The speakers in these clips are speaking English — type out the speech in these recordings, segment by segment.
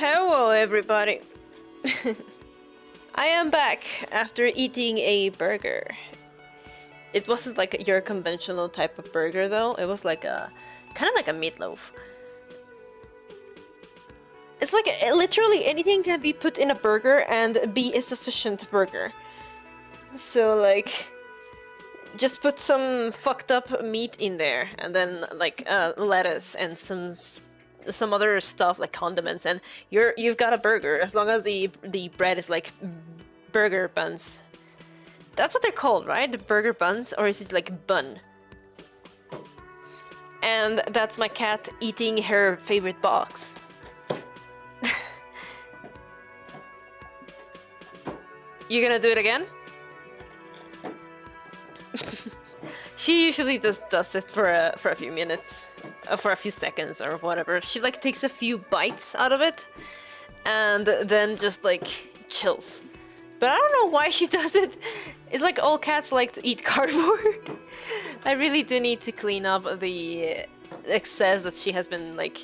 Hello, everybody. I am back after eating a burger. It wasn't like your conventional type of burger, though. It was like a kind of like a meatloaf. It's like literally anything can be put in a burger and be a sufficient burger. So like, just put some fucked up meat in there, and then like lettuce and some other stuff like condiments, and you've got a burger. As long as the bread is like burger buns. That's what they're called, right? The burger buns, or is it like bun? And that's my cat eating her favorite box. You gonna do it again? She usually just does it for a few minutes, for a few seconds or whatever. She like takes a few bites out of it, and then just like chills. But I don't know why she does it. It's like all cats like to eat cardboard. I really do need to clean up the excess that she has been like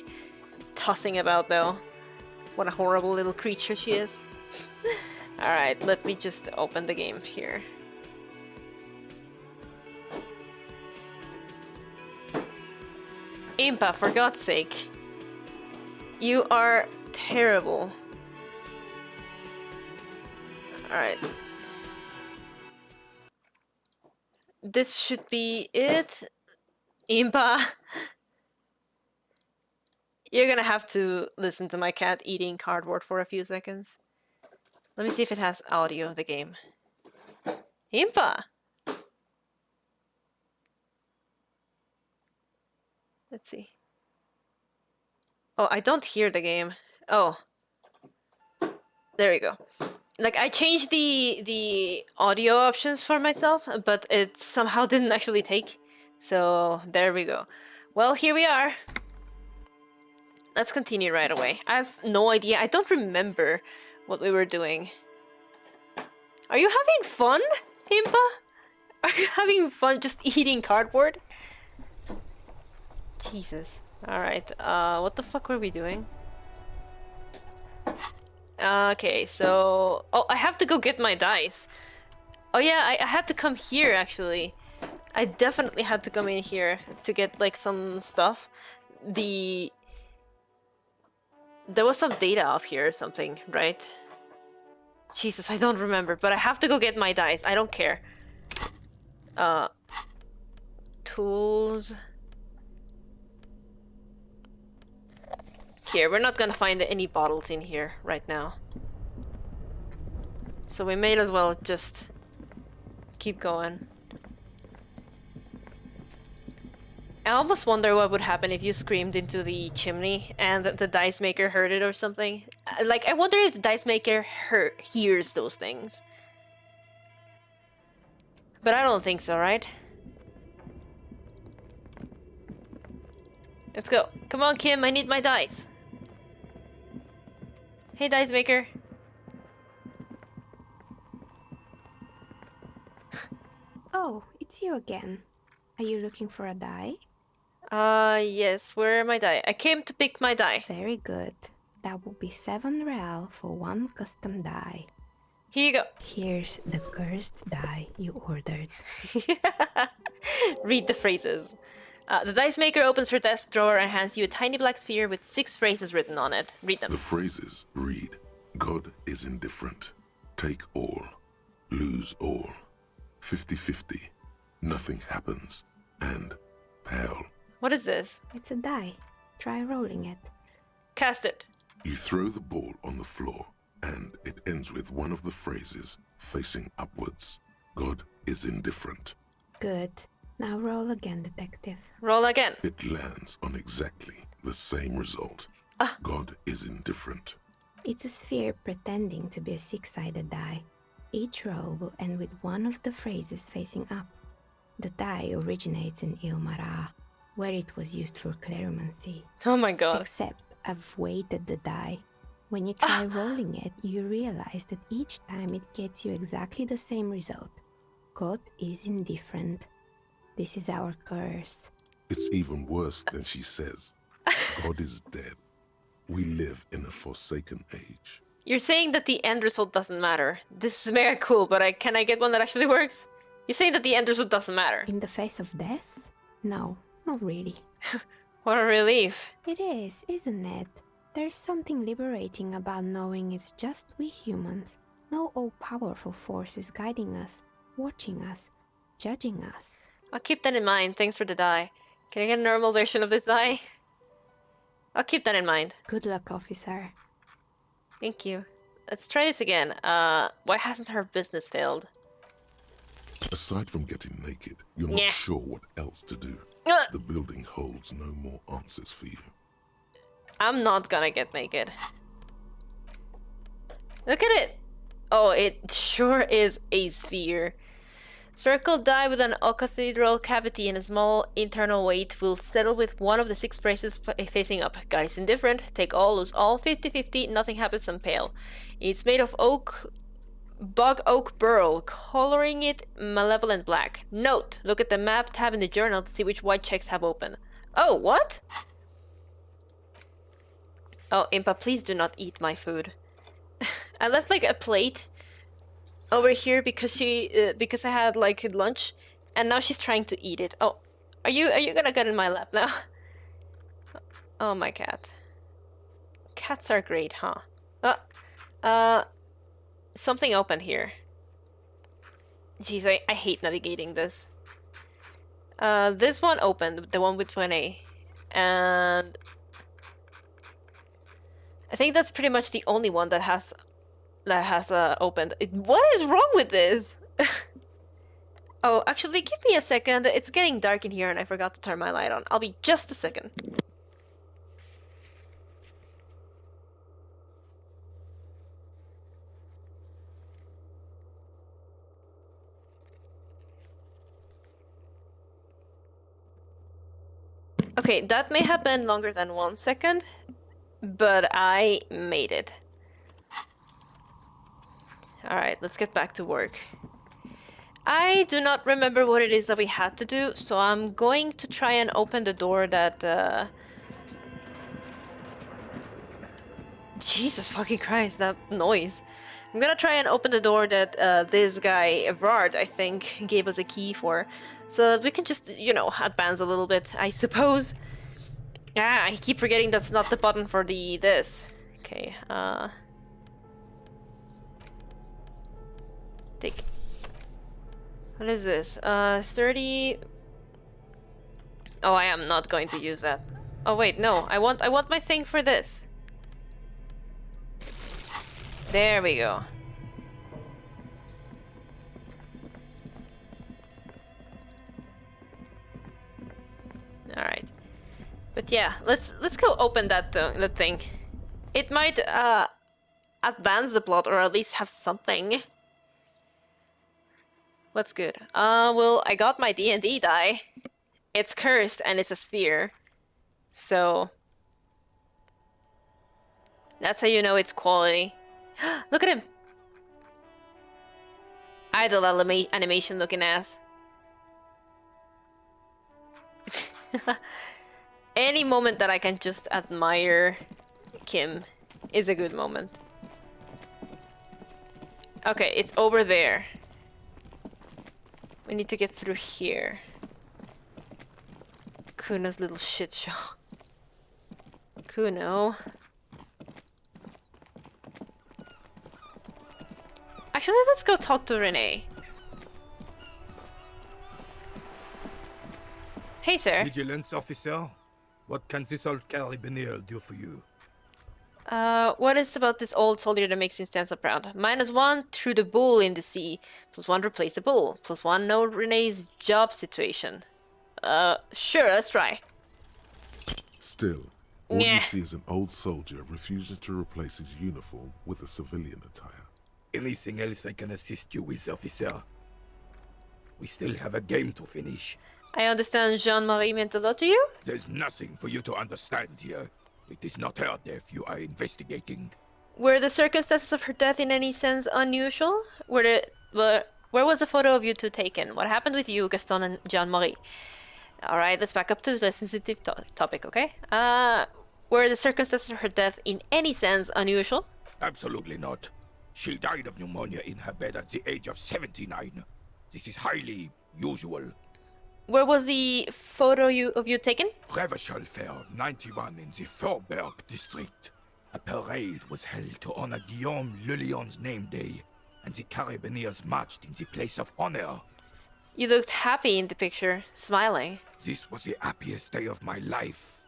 tossing about, though. What a horrible little creature she is. Alright, let me just open the game here. Impa, for God's sake. You are terrible. Alright. This should be it. Impa. You're gonna have to listen to my cat eating cardboard for a few seconds. Let me see if it has audio, the game. Impa! Let's see. Oh, I don't hear the game. Oh. There we go. Like, I changed the audio options for myself, but it somehow didn't actually take. So, there we go. Well, here we are. Let's continue right away. I have no idea. I don't remember what we were doing. Are you having fun, Impa? Are you having fun just eating cardboard? Jesus. Alright, what the fuck were we doing? Okay, so... Oh, I have to go get my dice. Oh yeah, I had to come here, actually. I definitely had to come in here to get, like, some stuff. There was some data up here or something, right? Jesus, I don't remember, but I have to go get my dice. I don't care. Tools... Here, we're not gonna find any bottles in here right now. So we may as well just keep going. I almost wonder what would happen if you screamed into the chimney and the dice maker heard it or something. Like, I wonder if the dice maker hears those things. But I don't think so, right? Let's go. Come on, Kim, I need my dice. Hey, dice maker. Oh, it's you again. Are you looking for a die? Yes, where are my die? I came to pick my die. Very good. That will be 7 real for one custom die. Here you go. Here's the cursed die you ordered. Read the phrases. The dice maker opens her desk drawer and hands you a tiny black sphere with 6 phrases written on it. Read them. The phrases read, God is indifferent. Take all. Lose all. 50-50. Nothing happens. And pale. What is this? It's a die. Try rolling it. Cast it. You throw the ball on the floor, and it ends with one of the phrases facing upwards. God is indifferent. Good. Now roll again, detective. Roll again. It lands on exactly the same result. God is indifferent. It's a sphere pretending to be a 6-sided die. Each roll will end with one of the phrases facing up. The die originates in Ilmara, where it was used for cleromancy. Oh my god. Except I've weighted the die. When you try rolling it, you realize that each time it gets you exactly the same result. God is indifferent. This is our curse. It's even worse than she says. God is dead. We live in a forsaken age. You're saying that the end result doesn't matter. This is mega cool, but can I get one that actually works? You're saying that the end result doesn't matter. In the face of death? No, not really. What a relief. It is, isn't it? There's something liberating about knowing it's just we humans. No all-powerful forces guiding us, watching us, judging us. I'll keep that in mind. Thanks for the die. Can I get a normal version of this die? I'll keep that in mind. Good luck, officer. Thank you. Let's try this again. Why hasn't her business failed? Aside from getting naked, you're Nyeh. not sure what else to do. The building holds no more answers for you. I'm not gonna get naked. Look at it! Oh, it sure is a sphere. Spherical die with an octaedral cavity and a small internal weight will settle with one of the 6 braces facing up. Guys indifferent, take all, lose all, 50-50, nothing happens and pale. It's made of bog oak burl, coloring it malevolent black. Note, look at the map tab in the journal to see which white checks have open. Oh, what? Oh, Impa, please do not eat my food. I left like a plate over here because I had like lunch, and now she's trying to eat it. Oh, are you gonna get in my lap now? Oh, my cat. Cats are great, huh? Something opened here. Jeez, I hate navigating this. This one opened, the one with 20, and I think that's pretty much the only one that has opened. What is wrong with this? Oh, actually, give me a second. It's getting dark in here and I forgot to turn my light on. I'll be just a second. Okay, that may have been longer than 1 second, but I made it. Alright, let's get back to work. I do not remember what it is that we had to do, so I'm going to try and open the door that, Jesus fucking Christ, that noise. I'm gonna try and open the door that this guy, Evrart, I think, gave us a key for. So that we can just, you know, advance a little bit, I suppose. Ah, I keep forgetting that's not the button for this. Okay, take... What is this? 30... Oh, I am not going to use that. Oh wait, no, I want my thing for this. There we go. All right, but yeah, let's go open that thing. It might advance the plot, or at least have something. What's good? Well, I got my D&D die. It's cursed and it's a sphere, so that's how you know it's quality. Look at him! Idle animation looking ass. Any moment that I can just admire Kim is a good moment. Okay, it's over there. We need to get through here. Kuno's little shit show. Kuno. Actually, let's go talk to René. Hey, sir. Vigilance officer, what can this old carabinier do for you? What is about this old soldier that makes him stand so proud? -1 threw the bull in the sea. +1 replace the bull. +1 know René's job situation. Sure, let's try. Still, all Nyeh. you see is an old soldier refusing to replace his uniform with a civilian attire. Anything else I can assist you with, officer? We still have a game to finish. I understand Jean-Marie meant a lot to you? There's nothing for you to understand here. It is not her death you are investigating. Were the circumstances of her death in any sense unusual? Where was the photo of you two taken? What happened with you, Gaston and Jean-Marie? Alright, let's back up to the sensitive topic, okay? Were the circumstances of her death in any sense unusual? Absolutely not. She died of pneumonia in her bed at the age of 79. This is highly usual. Where was the photo of you taken? Reverschall Fair 91 in the Faubourg district. A parade was held to honor Guillaume Le Lion's name day, and the Carabineers marched in the place of honor. You looked happy in the picture, smiling. This was the happiest day of my life.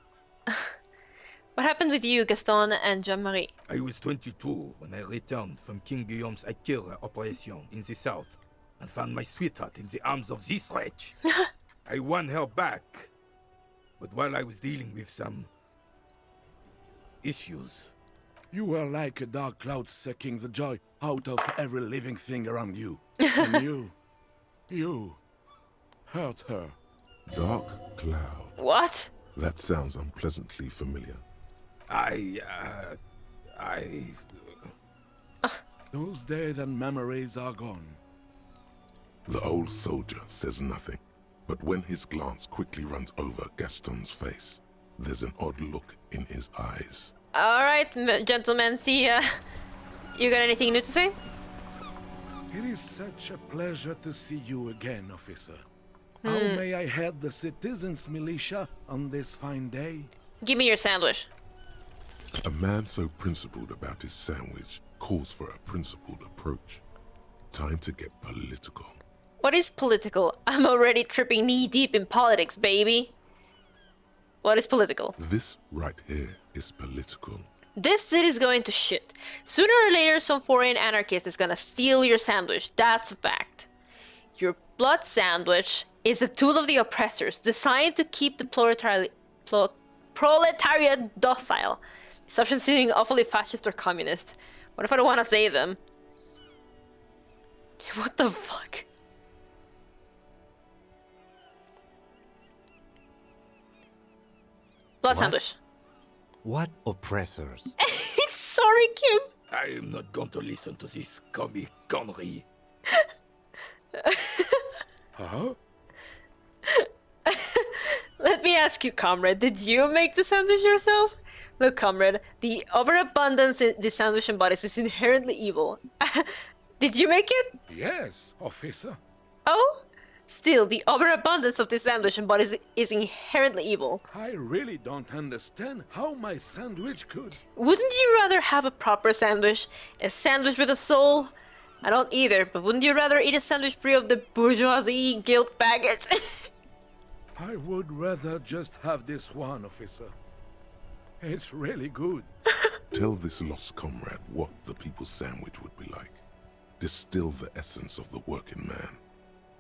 What happened with you, Gaston and Jean-Marie? I was 22 when I returned from King Guillaume's Akira operation in the south and found my sweetheart in the arms of this wretch. I won her back, but while I was dealing with some issues. You were like a dark cloud sucking the joy out of every living thing around you. And you hurt her. Dark cloud. What? That sounds unpleasantly familiar. Those days and memories are gone. The old soldier says nothing, but when his glance quickly runs over Gaston's face, there's an odd look in his eyes. All right, gentlemen, see, you got anything new to say? It is such a pleasure to see you again, officer. How may I head the citizens' militia on this fine day? Give me your sandwich. A man so principled about his sandwich calls for a principled approach. Time to get political. What is political? I'm already tripping knee-deep in politics, baby. What is political? This right here is political. This city's going to shit. Sooner or later, some foreign anarchist is gonna steal your sandwich. That's a fact. Your blood sandwich is a tool of the oppressors, designed to keep the proletariat docile. These options seeming awfully fascist or communist. What if I don't want to say them? What the fuck? Blood What? sandwich. What oppressors? Sorry, Kim. I am not going to listen to this comic connery. Huh? Let me ask you, comrade, did you make the sandwich yourself? Look, comrade, the overabundance in the sandwich embodies is inherently evil. Did you make it? Yes, officer. Oh? Still, the overabundance of this sandwich embodies is inherently evil. I really don't understand how my sandwich could. Wouldn't you rather have a proper sandwich? A sandwich with a soul? I don't either, but wouldn't you rather eat a sandwich free of the bourgeoisie guilt baggage? I would rather just have this one, officer. It's really good. Tell this lost comrade what the people's sandwich would be like. Distill the essence of the working man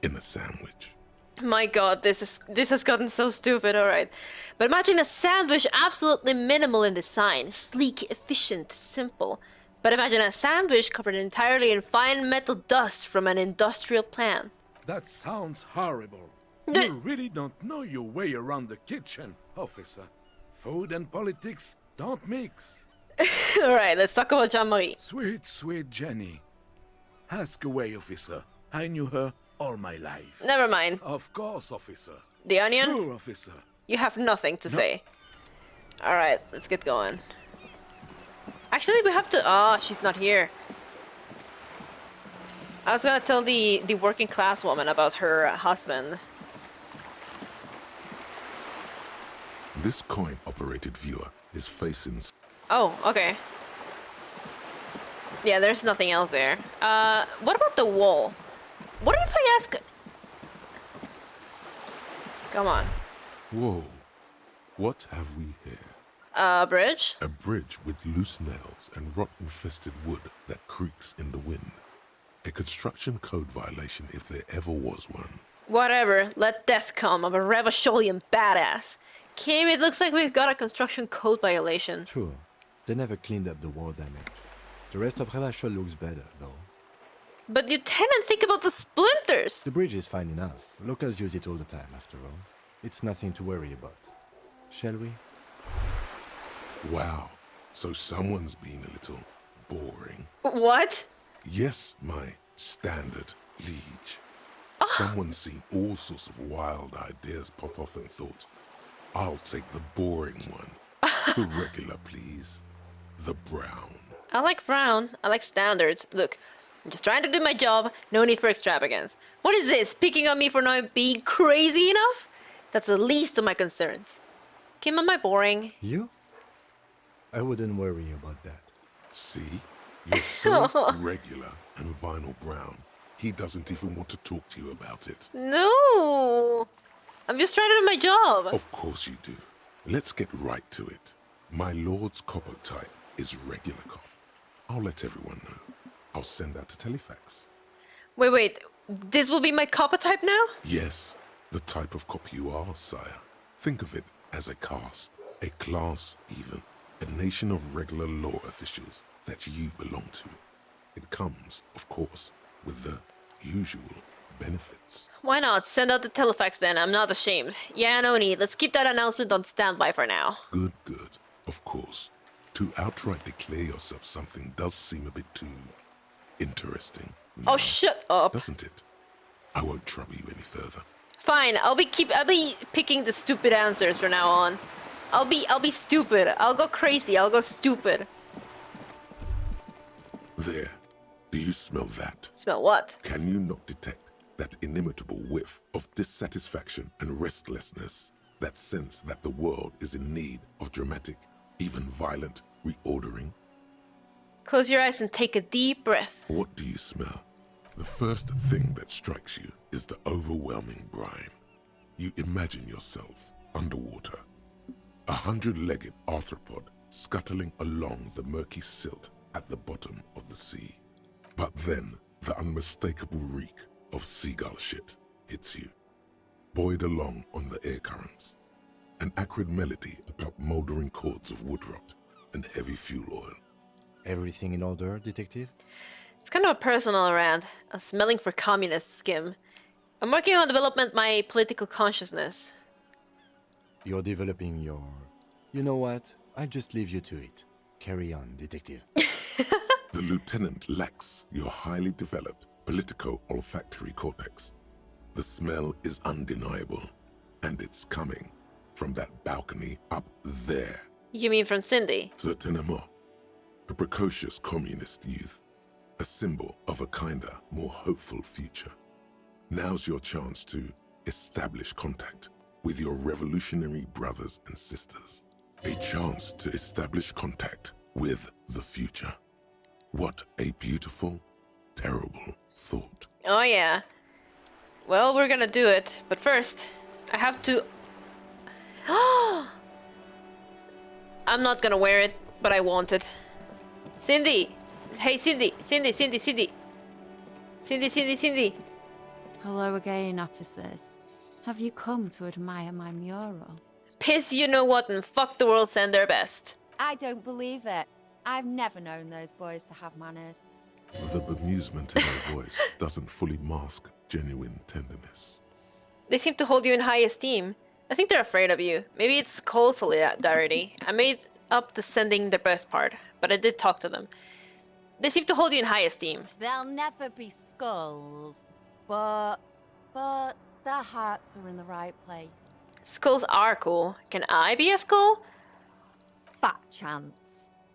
in a sandwich. My god, this has gotten so stupid, alright. But imagine a sandwich absolutely minimal in design, sleek, efficient, simple. But imagine a sandwich covered entirely in fine metal dust from an industrial plant. That sounds horrible. You really don't know your way around the kitchen, officer. Food and politics don't mix. Alright, let's talk about Jean-Marie. Sweet, sweet Jenny. Ask away, officer. I knew her all my life. Never mind. Of course, officer. The onion? Sure, officer. You have nothing to say. Alright, let's get going. Actually, we have to... Ah, she's not here. I was gonna tell the working class woman about her husband. This coin-operated viewer is facing... Oh, okay. Yeah, there's nothing else there. What about the wall? What if I ask... Come on. Whoa. What have we here? Bridge? A bridge with loose nails and rot-infested wood that creaks in the wind. A construction code violation if there ever was one. Whatever, let death come. I'm a Reverschollian badass. Kim, it looks like we've got a construction code violation. True. They never cleaned up the war damage. The rest of Reverschall looks better, though. But Lieutenant, think about the splinters! The bridge is fine enough. Locals use it all the time, after all. It's nothing to worry about. Shall we? Wow. So someone's been a little boring. What? Yes, my standard liege. Someone's seen all sorts of wild ideas pop off and thought, I'll take the boring one. The regular, please. The brown. I like brown. I like standards. Look, I'm just trying to do my job. No need for extravagance. What is this? Picking on me for not being crazy enough? That's the least of my concerns. Kim, am I boring? You? I wouldn't worry about that. See? You're so regular and vinyl brown. He doesn't even want to talk to you about it. No. I'm just trying to do my job. Of course you do. Let's get right to it. My lord's copper type is regular cop. I'll let everyone know. I'll send out a telefax. Wait. This will be my copper type now? Yes, the type of cop you are, sire. Think of it as a caste, a class even, a nation of regular law officials that you belong to. It comes, of course, with the usual benefits. Why not? Send out the telefax then. I'm not ashamed. Yeah, no need. Let's keep that announcement on standby for now. Good. Of course. To outright declare yourself something does seem a bit too interesting. Oh, now, shut up. Doesn't it? I won't trouble you any further. Fine. I'll be picking the stupid answers from now on. I'll be stupid. I'll go crazy. I'll go stupid. There. Do you smell that? Smell what? Can you not detect that inimitable whiff of dissatisfaction and restlessness? That sense that the world is in need of dramatic, even violent reordering? Close your eyes and take a deep breath. What do you smell? The first thing that strikes you is the overwhelming brine. You imagine yourself underwater, a 100-legged arthropod scuttling along the murky silt at the bottom of the sea. But then the unmistakable reek of seagull shit hits you, buoyed along on the air currents. An acrid melody atop moldering cords of wood rot and heavy fuel oil. Everything in order, detective? It's kind of a personal rant. I'm smelling for communists, Kim. I'm working on development my political consciousness. You're developing your... You know what? I just leave you to it. Carry on, detective. The lieutenant lacks your highly developed politico-olfactory cortex. The smell is undeniable, and it's coming from that balcony up there. You mean from Cindy? Certainement. A precocious communist youth, a symbol of a kinder, more hopeful future. Now's your chance to establish contact with your revolutionary brothers and sisters. A chance to establish contact with the future. What a beautiful, terrible thought. Oh yeah. Well, we're gonna do it, but first, I have to... I'm not gonna wear it, but I want it. Cindy! Hey, Cindy! Cindy! Hello again, officers. Have you come to admire my mural? Piss you know what and fuck the world send their best. I don't believe it. I've never known those boys to have manners. The bemusement in her voice doesn't fully mask genuine tenderness. They seem to hold you in high esteem. I think they're afraid of you. Maybe it's cold solidarity. I made up the sending their best part, but I did talk to them. They seem to hold you in high esteem. They'll never be skulls, but their hearts are in the right place. Skulls are cool. Can I be a skull? Fat chance.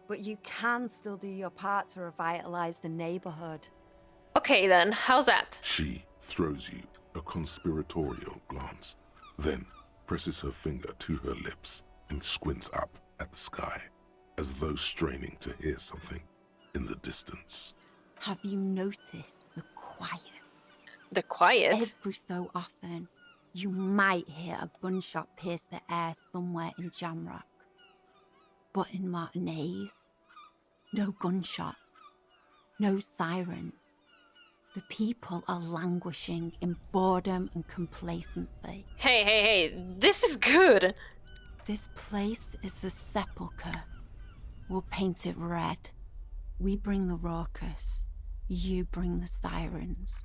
But you can still do your part to revitalize the neighborhood. Okay then, how's that? She throws you a conspiratorial glance, then presses her finger to her lips and squints up at the sky, as though straining to hear something in the distance. Have you noticed the quiet? The quiet? Every so often, you might hear a gunshot pierce the air somewhere in Jamrock. But in Martinez, no gunshots, no sirens. The people are languishing in boredom and complacency. Hey, this is good. This place is a sepulchre. We'll paint it red. We bring the raucous. You bring the sirens.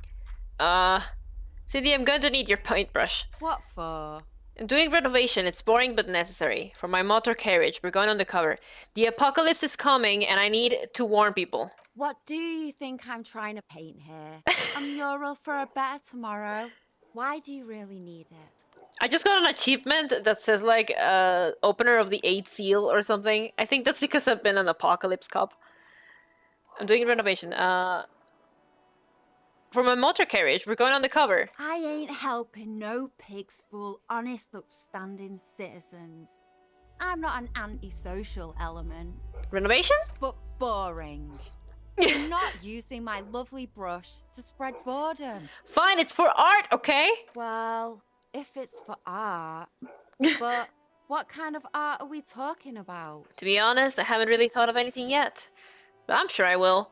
Cindy, I'm going to need your paintbrush. What for? I'm doing renovation. It's boring but necessary. For my motor carriage, we're going undercover. The apocalypse is coming and I need to warn people. What do you think I'm trying to paint here? A mural for a better tomorrow? Why do you really need it? I just got an achievement that says like opener of the 8th seal or something. I think that's because I've been an apocalypse cop. I'm doing renovation. For my motor carriage, we're going on the cover. I ain't helping no pigs fool honest, upstanding citizens. I'm not an antisocial element, Renovation? but boring. I'm not using my lovely brush to spread boredom. Fine, it's for art, okay? Well, if it's for art, but what kind of art are we talking about? To be honest, I haven't really thought of anything yet. But I'm sure I will.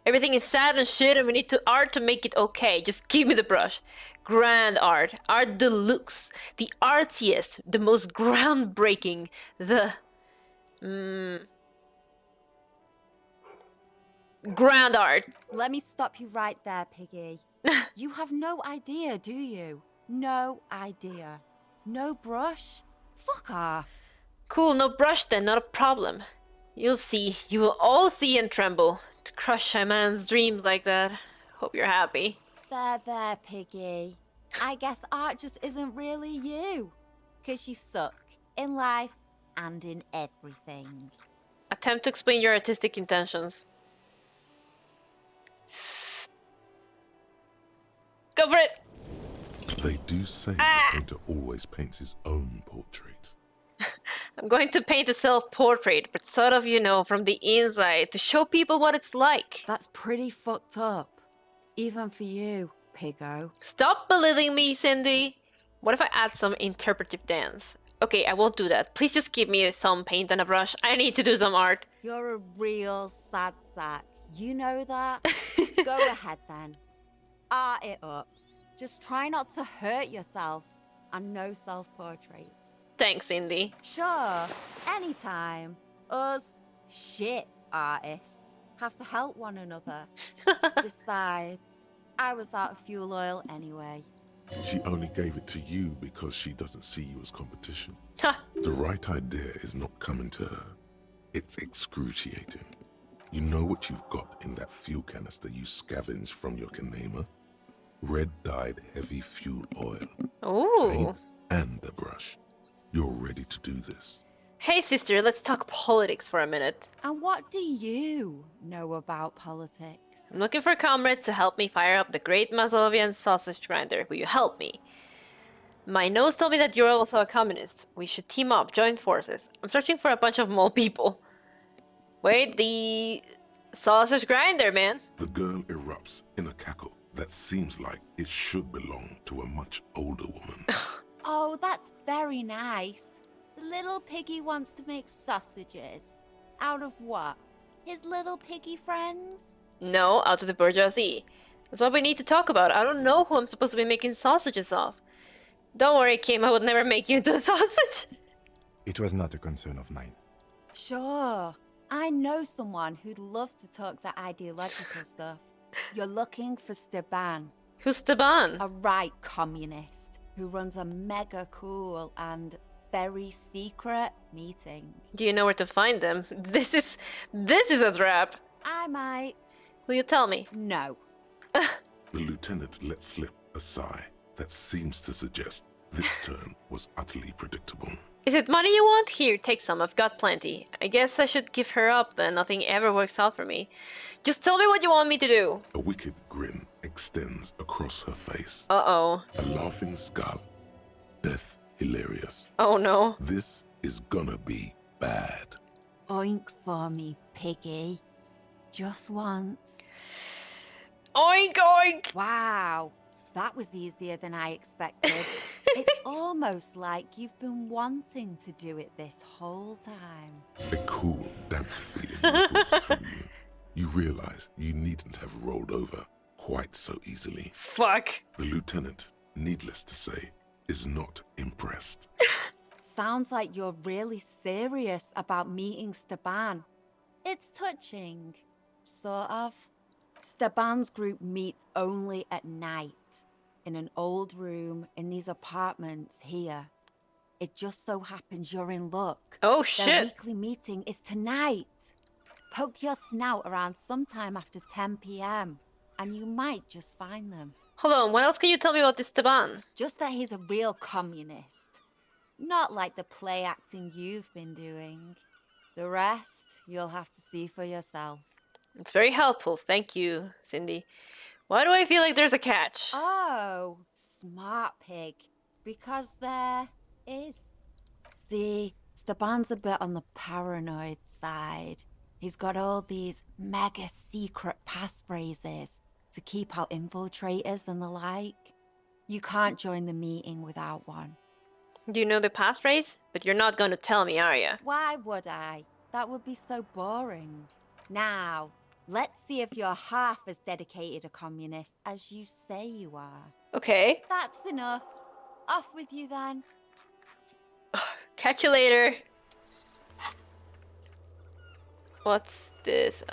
Everything is sad and shit and we need art to make it okay. Just give me the brush. Grand art. Art deluxe. The artiest. The most groundbreaking. The... grand art. Let me stop you right there, Piggy. You have no idea, do you? No idea. No brush? Fuck off. Cool, no brush then, not a problem. You'll see. You will all see and tremble. To crush a man's dreams like that. Hope you're happy. There, Piggy. I guess art just isn't really you. 'Cause you suck in life and in everything. Attempt to explain your artistic intentions. Go for it! They do say the painter always paints his own portrait. I'm going to paint a self-portrait, but sort of, you know, from the inside, to show people what it's like. That's pretty fucked up. Even for you, Piggo. Stop belittling me, Cindy! What if I add some interpretive dance? Okay, I won't do that. Please just give me some paint and a brush. I need to do some art. You're a real sad sack. You know that? Go ahead then. Art it up. Just try not to hurt yourself. And no self-portraits. Thanks, Cindy. Sure, anytime. Us shit artists have to help one another. Besides, I was out of fuel oil anyway. She only gave it to you because she doesn't see you as competition. Ha! The right idea is not coming to her. It's excruciating. You know what you've got in that fuel canister you scavenged from your Kanema? Red-dyed heavy fuel oil. Ooh. Paint and a brush. You're ready to do this. Hey, sister, let's talk politics for a minute. And what do you know about politics? I'm looking for comrades to help me fire up the Great Mazovian Sausage Grinder. Will you help me? My nose told me that you're also a communist. We should team up, join forces. I'm searching for a bunch of mole people. Wait, the sausage grinder, man. The girl erupts in a cackle that seems like it should belong to a much older woman. Oh, that's very nice. The little piggy wants to make sausages. Out of what? His little piggy friends? No, out of the bourgeoisie. That's what we need to talk about. I don't know who I'm supposed to be making sausages of. Don't worry, Kim, I would never make you into a sausage. It was not a concern of mine. Sure. I know someone who'd love to talk that ideological stuff. You're looking for Steban, Who's Steban? a right communist who runs a mega cool and very secret meeting. Do you know where to find them? This is a trap. I might. Will you tell me? No. The lieutenant let slip a sigh that seems to suggest this turn was utterly predictable. Is it money you want? Here, take some. I've got plenty. I guess I should give her up then. Nothing ever works out for me. Just tell me what you want me to do. A wicked grin extends across her face. Uh-oh. A laughing skull. Death hilarious. Oh no. This is gonna be bad. Oink for me, piggy. Just once. Oink oink! Wow. That was easier than I expected. It's almost like you've been wanting to do it this whole time. A cool, damp feeling ripples through you. You realize you needn't have rolled over quite so easily. Fuck. The lieutenant, needless to say, is not impressed. Sounds like you're really serious about meeting Steban. It's touching. Sort of. Steban's group meets only at night. In an old room in these apartments here. It just so happens you're in luck. Oh Their shit. weekly meeting is tonight. Poke your snout around sometime after 10 p.m. and you might just find them. Hold on, what else can you tell me about this Esteban? Just that he's a real communist. Not like the play acting you've been doing. The rest, you'll have to see for yourself. It's very helpful, thank you, Cindy. Why do I feel like there's a catch? Oh, smart pig. Because there is. See, Stepan's a bit on the paranoid side. He's got all these mega secret passphrases to keep out infiltrators and the like. You can't join the meeting without one. Do you know the passphrase? But you're not going to tell me, are you? Why would I? That would be so boring. Now, let's see if you're half as dedicated a communist as you say you are. Okay. That's enough. Off with you then. Catch you later. What's this?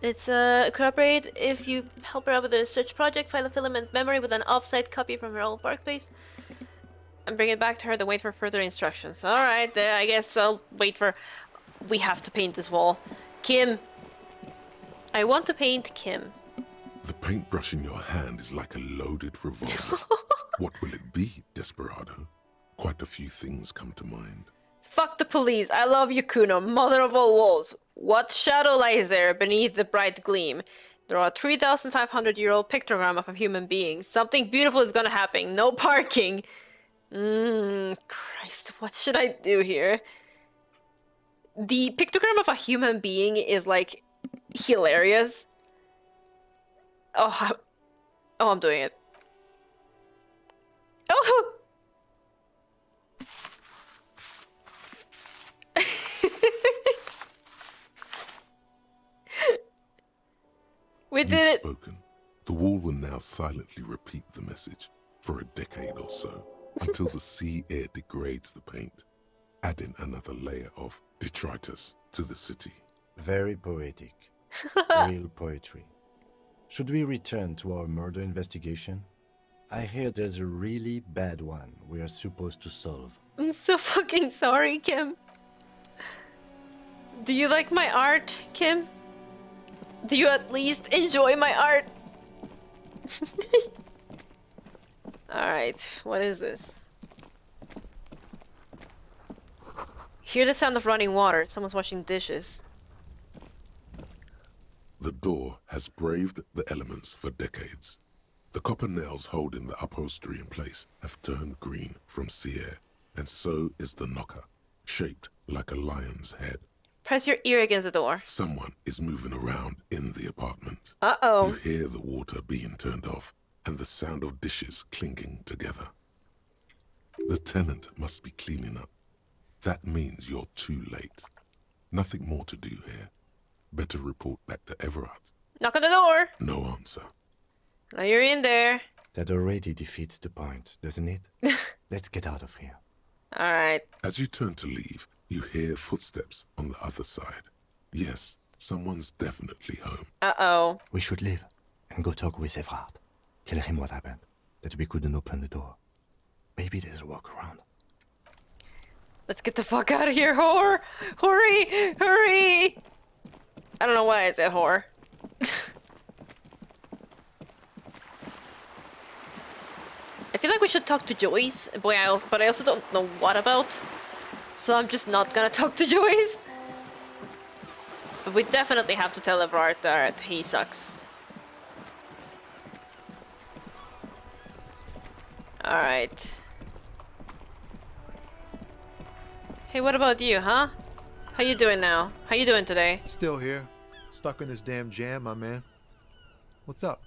It's cooperate if you help her out with a search project, file a filament memory with an offsite copy from her old workplace, and bring it back to her, then wait for further instructions. Alright, I guess I'll wait for... We have to paint this wall. Kim. I want to paint Kim. The paintbrush in your hand is like a loaded revolver. What will it be, Desperado? Quite a few things come to mind. Fuck the police. I love you, Kuno, mother of all walls. What shadow lies there beneath the bright gleam? There are 3,500-year-old pictogram of a human being. Something beautiful is gonna happen. No parking. Christ, what should I do here? The pictogram of a human being is, like, hilarious. Oh, I'm doing it. Oh! We did it! Spoken. The wall will now silently repeat the message for a decade or so, until the sea air degrades the paint, adding another layer of detritus to the city. Very poetic. Real poetry. Should we return to our murder investigation? I hear there's a really bad one we are supposed to solve. I'm so fucking sorry, Kim. Do you like my art, Kim? Do you at least enjoy my art? Alright, what is this? Hear the sound of running water. Someone's washing dishes. The door has braved the elements for decades. The copper nails holding the upholstery in place have turned green from sea air, and so is the knocker, shaped like a lion's head. Press your ear against the door. Someone is moving around in the apartment. Uh-oh. You hear the water being turned off and the sound of dishes clinking together. The tenant must be cleaning up. That means you're too late. Nothing more to do here. Better report back to Evrart. Knock on the door. No answer. Now you're in there. That already defeats the point, doesn't it? Let's get out of here. Alright. As you turn to leave, you hear footsteps on the other side. Yes, someone's definitely home. Uh-oh. We should leave and go talk with Evrart. Tell him what happened, that we couldn't open the door. Maybe there's a workaround. Let's get the fuck out of here, whore! Hurry! Hurry! I don't know why I said whore. I feel like we should talk to Joyce, but I also don't know what about. So I'm just not gonna talk to Joyce. But we definitely have to tell Evrart that he sucks. Alright. Hey, what about you, huh? How you doing now? How you doing today? Still here. Stuck in this damn jam, my man. What's up?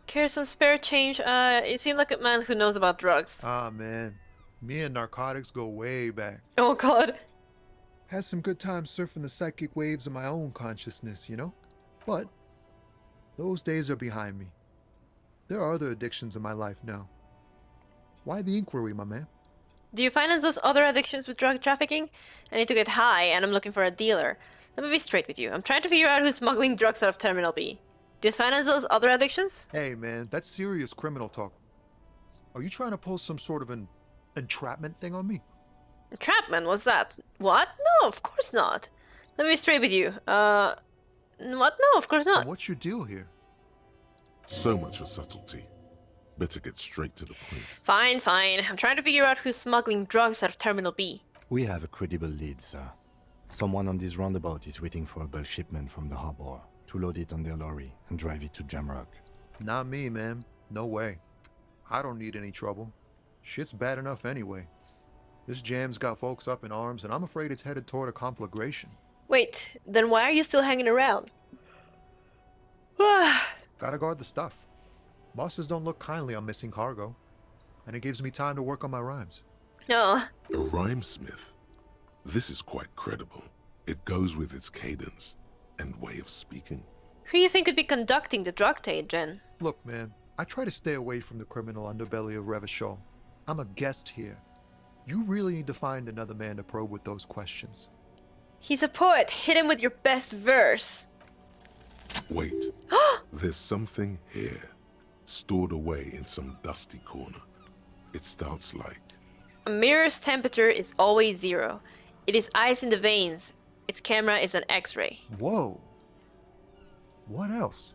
Care some spare change? You seem like a man who knows about drugs. Ah, man. Me and narcotics go way back. Oh god. Had some good times surfing the psychic waves of my own consciousness, you know? But those days are behind me. There are other addictions in my life now. Why the inquiry, my man? Do you finance those other addictions with drug trafficking? I need to get high and I'm looking for a dealer. Let me be straight with you. I'm trying to figure out who's smuggling drugs out of Terminal B. Do you finance those other addictions? Hey, man, that's serious criminal talk. Are you trying to pull some sort of an entrapment thing on me? Entrapment? What's that? What? No, of course not. Let me be straight with you. What? No, of course not. And what's your deal here? So much for subtlety. Better get straight to the point. Fine, fine. I'm trying to figure out who's smuggling drugs out of Terminal B. We have a credible lead, sir. Someone on this roundabout is waiting for a bulk shipment from the harbor to load it on their lorry and drive it to Jamrock. Not me, man. No way. I don't need any trouble. Shit's bad enough anyway. This jam's got folks up in arms, and I'm afraid it's headed toward a conflagration. Wait, then why are you still hanging around? Gotta guard the stuff. Bosses don't look kindly on missing cargo, and it gives me time to work on my rhymes. No. A rhymesmith? This is quite credible. It goes with its cadence and way of speaking. Who do you think could be conducting the drug trade, Jen? Look, man, I try to stay away from the criminal underbelly of Revachol. I'm a guest here. You really need to find another man to probe with those questions. He's a poet. Hit him with your best verse. Wait. There's something here, stored away in some dusty corner. It starts like... A mirror's temperature is always 0. It is ice in the veins. Its camera is an X-ray. Whoa. What else?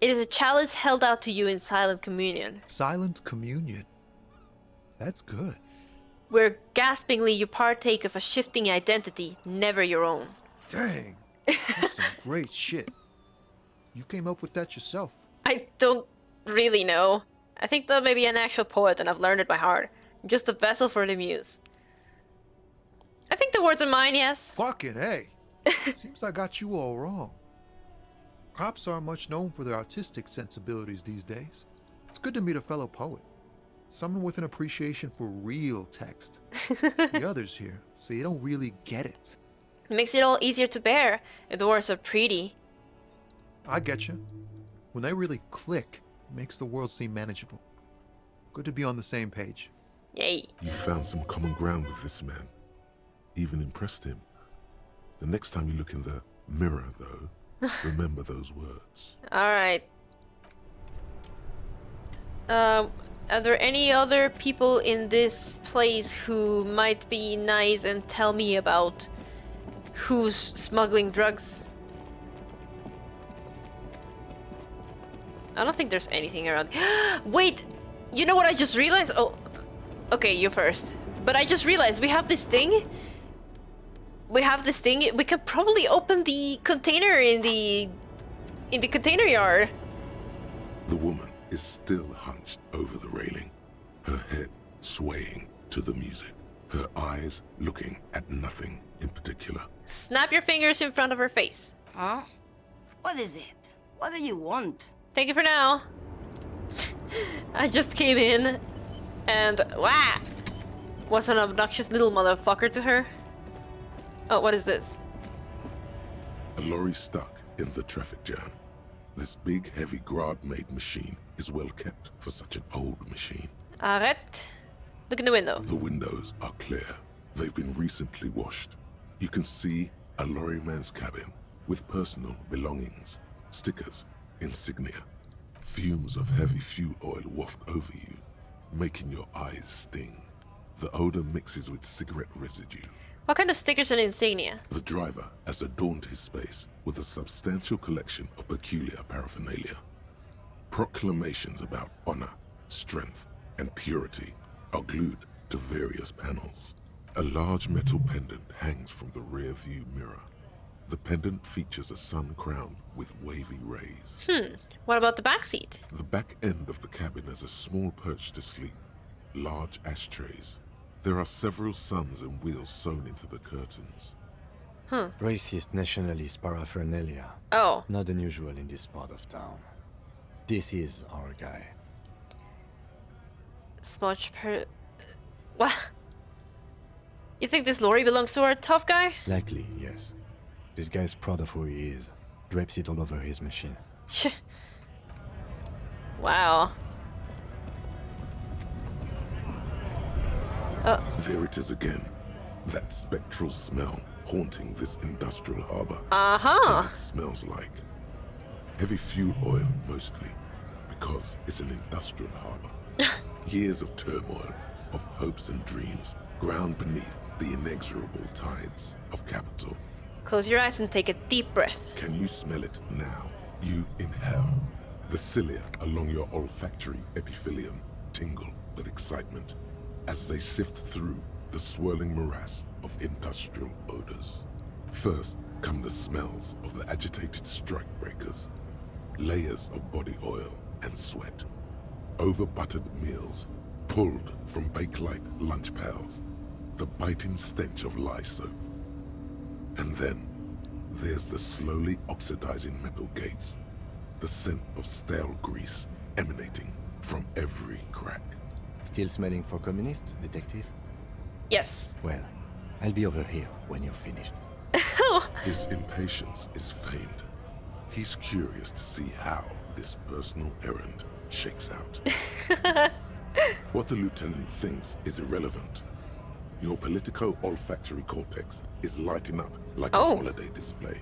It is a chalice held out to you in silent communion. Silent communion. That's good. Where gaspingly you partake of a shifting identity, never your own. Dang. That's some great shit. You came up with that yourself. I don't really know. I think that may be an actual poet and I've learned it by heart. I'm just a vessel for the muse. I think the words are mine, yes. Fucking hey. Seems I got you all wrong. Cops aren't much known for their artistic sensibilities these days. It's good to meet a fellow poet. Someone with an appreciation for real text. The others here, so you don't really get it. It makes it all easier to bear if the words are pretty. I get you. When they really click, it makes the world seem manageable. Good to be on the same page. Yay. You found some common ground with this man. Even impressed him. The next time you look in the mirror, though, remember those words. Alright. Are there any other people in this place who might be nice and tell me about who's smuggling drugs? I don't think there's anything around. Wait! You know what I just realized? Oh, okay, you first. But I just realized we have this thing. We can probably open the container in the container yard. The woman is still hunched over the railing, her head swaying to the music, her eyes looking at nothing in particular. Snap your fingers in front of her face. Huh? What is it? What do you want? Thank you for now. I just came in and wah! Was an obnoxious little motherfucker to her. Oh, what is this? A lorry stuck in the traffic jam. This big, heavy Graad-made machine is well kept for such an old machine. Arrête. Look in the window. The windows are clear. They've been recently washed. You can see a lorryman's cabin with personal belongings, stickers, insignia. Fumes of heavy fuel oil waft over you, making your eyes sting. The odor mixes with cigarette residue. What kind of stickers and insignia? The driver has adorned his space with a substantial collection of peculiar paraphernalia. Proclamations about honor, strength, and purity are glued to various panels. A large metal pendant hangs from the rear view mirror. The pendant features a sun crowned with wavy rays. What about the back seat? The back end of the cabin has a small perch to sleep, large ashtrays. There are several suns and wheels sewn into the curtains. Racist nationalist paraphernalia. Oh. Not unusual in this part of town. This is our guy. Smudge per... What? You think this lorry belongs to our tough guy? Likely, yes. This guy's proud of who he is. Drapes it all over his machine. Wow. There it is again. That spectral smell haunting this industrial harbor. Uh-huh. And it smells like heavy fuel oil, mostly, because it's an industrial harbor. Years of turmoil, of hopes and dreams, ground beneath the inexorable tides of capital. Close your eyes and take a deep breath. Can you smell it now? You inhale. The cilia along your olfactory epithelium tingle with excitement as they sift through the swirling morass of industrial odors. First come the smells of the agitated strikebreakers, layers of body oil and sweat, over-buttered meals pulled from bake-like lunch pails, the biting stench of lye soap. And then there's the slowly oxidizing metal gates, the scent of stale grease emanating from every crack. Still smelling for communists, detective? Yes. Well, I'll be over here when you're finished. His impatience is feigned. He's curious to see how this personal errand shakes out. What the lieutenant thinks is irrelevant. Your politico-olfactory cortex is lighting up like a holiday display.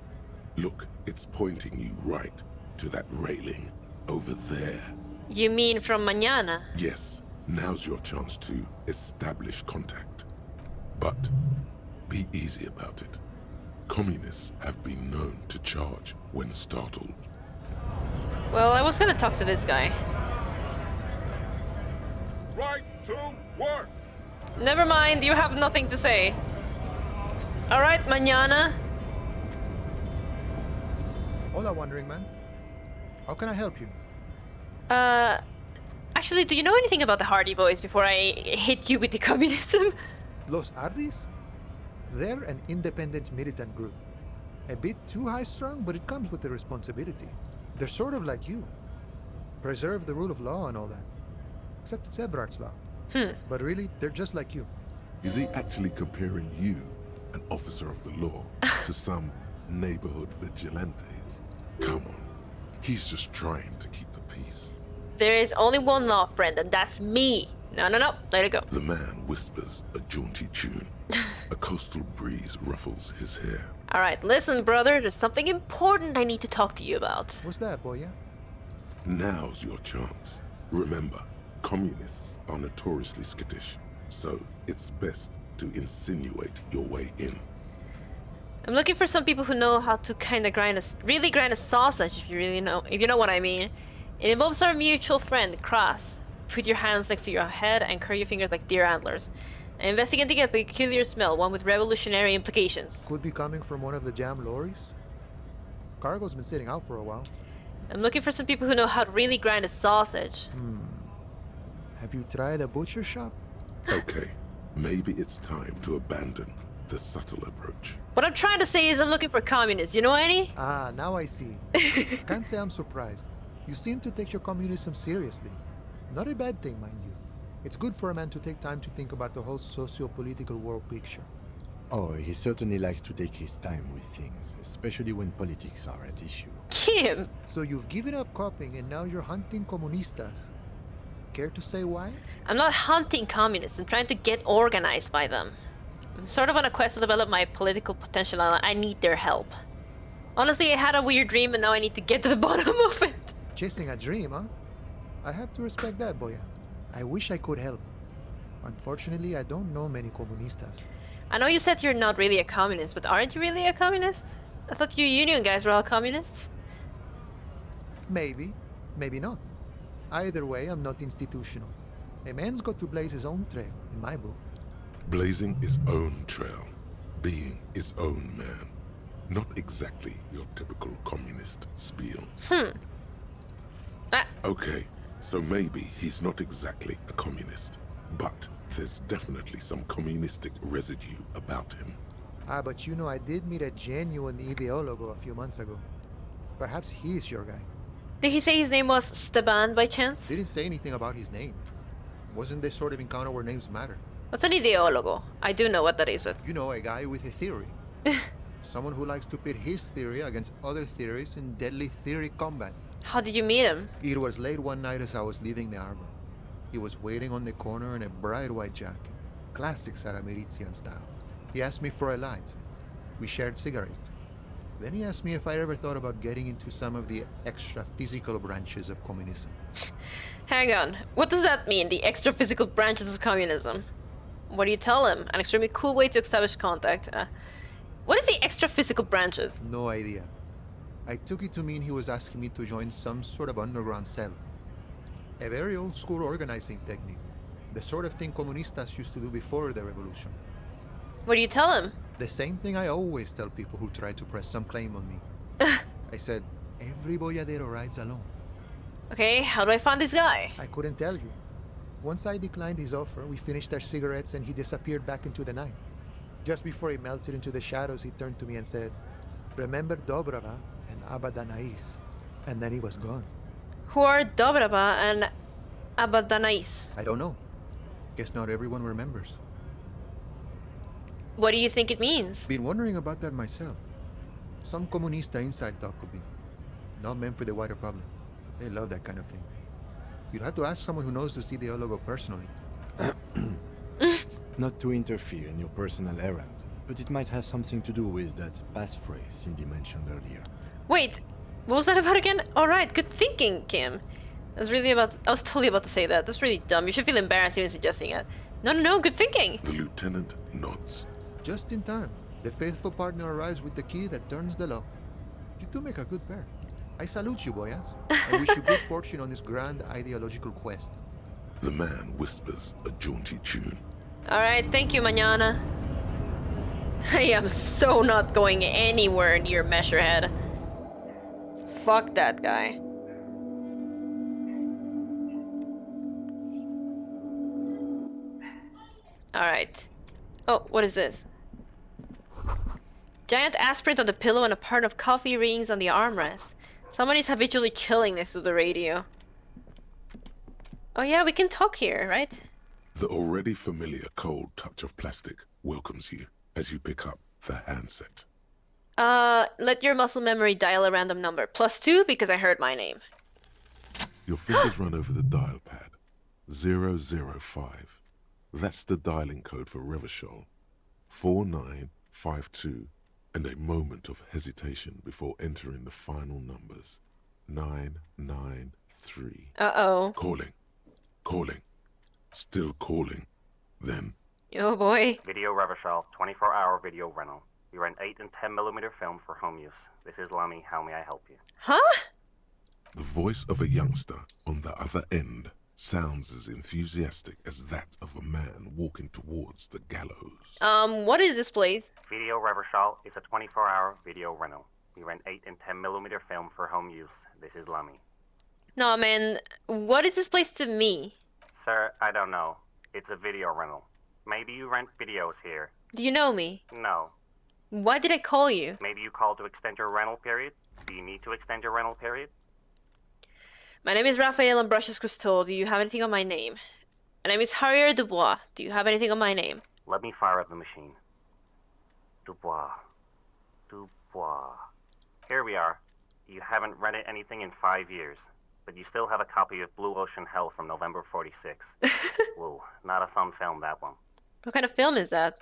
Look, it's pointing you right to that railing over there. You mean from Mañana? Yes, now's your chance to establish contact. But be easy about it. Communists have been known to charge when startled. Well, I was gonna talk to this guy. Right to work! Never mind, you have nothing to say. Alright, Mañana. Hola, Wandering Man. How can I help you? Actually, do you know anything about the Hardie Boys before I hit you with the communism? Los Hardis? They're an independent militant group. A bit too high-strung, but it comes with the responsibility. They're sort of like you. Preserve the rule of law and all that. Except it's Evrart's law. But really, they're just like you. Is he actually comparing you, an officer of the law, to some neighborhood vigilantes? Come on. He's just trying to keep the peace. There is only one law, friend, and that's me. No, let it go. The man whispers a jaunty tune. A coastal breeze ruffles his hair. Alright, listen, brother, there's something important I need to talk to you about. What's that, boy? Now's your chance. Remember, communists are notoriously skittish, so it's best to insinuate your way in. I'm looking for some people who know how to really grind a sausage, if you know what I mean. It involves our mutual friend, Kras. Put your hands next to your head and curl your fingers like deer antlers. I'm investigating a peculiar smell, one with revolutionary implications. Could be coming from one of the jam lorries. Cargo's been sitting out for a while. I'm looking for some people who know how to really grind a sausage. Have you tried a butcher shop? Okay, maybe it's time to abandon the subtle approach. What I'm trying to say is I'm looking for communists, you know any? Ah, now I see. Can't say I'm surprised. You seem to take your communism seriously. Not a bad thing, mind you. It's good for a man to take time to think about the whole socio-political world picture. Oh, he certainly likes to take his time with things, especially when politics are at issue. Kim! So you've given up copying and now you're hunting comunistas. Care to say why? I'm not hunting communists, I'm trying to get organized by them. I'm sort of on a quest to develop my political potential and I need their help. Honestly, I had a weird dream and now I need to get to the bottom of it. Chasing a dream, huh? I have to respect that, boy. I wish I could help. Unfortunately, I don't know many comunistas. I know you said you're not really a communist, but aren't you really a communist? I thought you union guys were all communists. Maybe, maybe not. Either way, I'm not institutional. A man's got to blaze his own trail, in my book. Blazing his own trail, being his own man. Not exactly your typical communist spiel. Okay, so maybe he's not exactly a communist, but there's definitely some communistic residue about him. Ah, but you know, I did meet a genuine ideologo a few months ago. Perhaps he's your guy. Did he say his name was Steban by chance? Didn't say anything about his name. Wasn't this sort of encounter where names matter? What's an ideologo? I do know what that is, but... You know, a guy with a theory. Someone who likes to pit his theory against other theories in deadly theory combat. How did you meet him? It was late one night as I was leaving the arbor. He was waiting on the corner in a bright white jacket. Classic Saramirizian style. He asked me for a light. We shared cigarettes. Then he asked me if I ever thought about getting into some of the extra physical branches of communism. Hang on, what does that mean, the extra physical branches of communism? What do you tell him? An extremely cool way to establish contact. What is the extra physical branches? No idea. I took it to mean he was asking me to join some sort of underground cell. A very old school organizing technique. The sort of thing comunistas used to do before the revolution. What do you tell him? The same thing I always tell people who try to press some claim on me. I said, every boyadero rides alone. Okay, how do I find this guy? I couldn't tell you. Once I declined his offer, we finished our cigarettes and he disappeared back into the night. Just before he melted into the shadows, he turned to me and said, "Remember Dobrava and Abadanais." And then he was gone. Who are Dobrava and Abadanais? I don't know. Guess not everyone remembers. What do you think it means? Been wondering about that myself. Some comunista inside talk could be. Not meant for the wider public. They love that kind of thing. You'd have to ask someone who knows the ideologo personally. Not to interfere in your personal errand, but it might have something to do with that passphrase Cindy mentioned earlier. Wait, what was that about again? Alright, good thinking, Kim. I was totally about to say that. That's really dumb. You should feel embarrassed even suggesting it. No, good thinking. The lieutenant nods. Just in time. The faithful partner arrives with the key that turns the lock. You two make a good pair. I salute you, boyas. I wish you good fortune on this grand ideological quest. The man whispers a jaunty tune. Alright, thank you, Mañana. I am so not going anywhere near Measurehead. Fuck that guy. Alright. Oh, what is this? Giant aspirant on the pillow and a part of coffee rings on the armrest. Someone is habitually chilling next to the radio. Oh yeah, we can talk here, right? The already familiar cold touch of plastic welcomes you as you pick up the handset. Let your muscle memory dial a random number. +2 because I heard my name. Your fingers run over the dial pad. 005. That's the dialing code for Revachol. 4952. And a moment of hesitation before entering the final numbers. 993. Uh-oh. Calling. Still calling. Then... Oh boy. Video Revachol, 24-hour video rental. We rent 8 and 10mm film for home use. This is Lamy. How may I help you? Huh? The voice of a youngster on the other end sounds as enthusiastic as that of a man walking towards the gallows. What is this place? Video Revachol is a 24-hour video rental. We rent 8 and 10mm film for home use. This is Lamy. No, man. What is this place to me? Sir, I don't know. It's a video rental. Maybe you rent videos here. Do you know me? No. Why did I call you? Maybe you called to extend your rental period? Do you need to extend your rental period? My name is Raphael Ambrosius Cousteau. Do you have anything on my name? My name is Harrier Dubois. Do you have anything on my name? Let me fire up the machine. Dubois. Here we are. You haven't rented anything in 5 years, but you still have a copy of Blue Ocean Hell from November 46. Whoa, not a fun film, that one. What kind of film is that?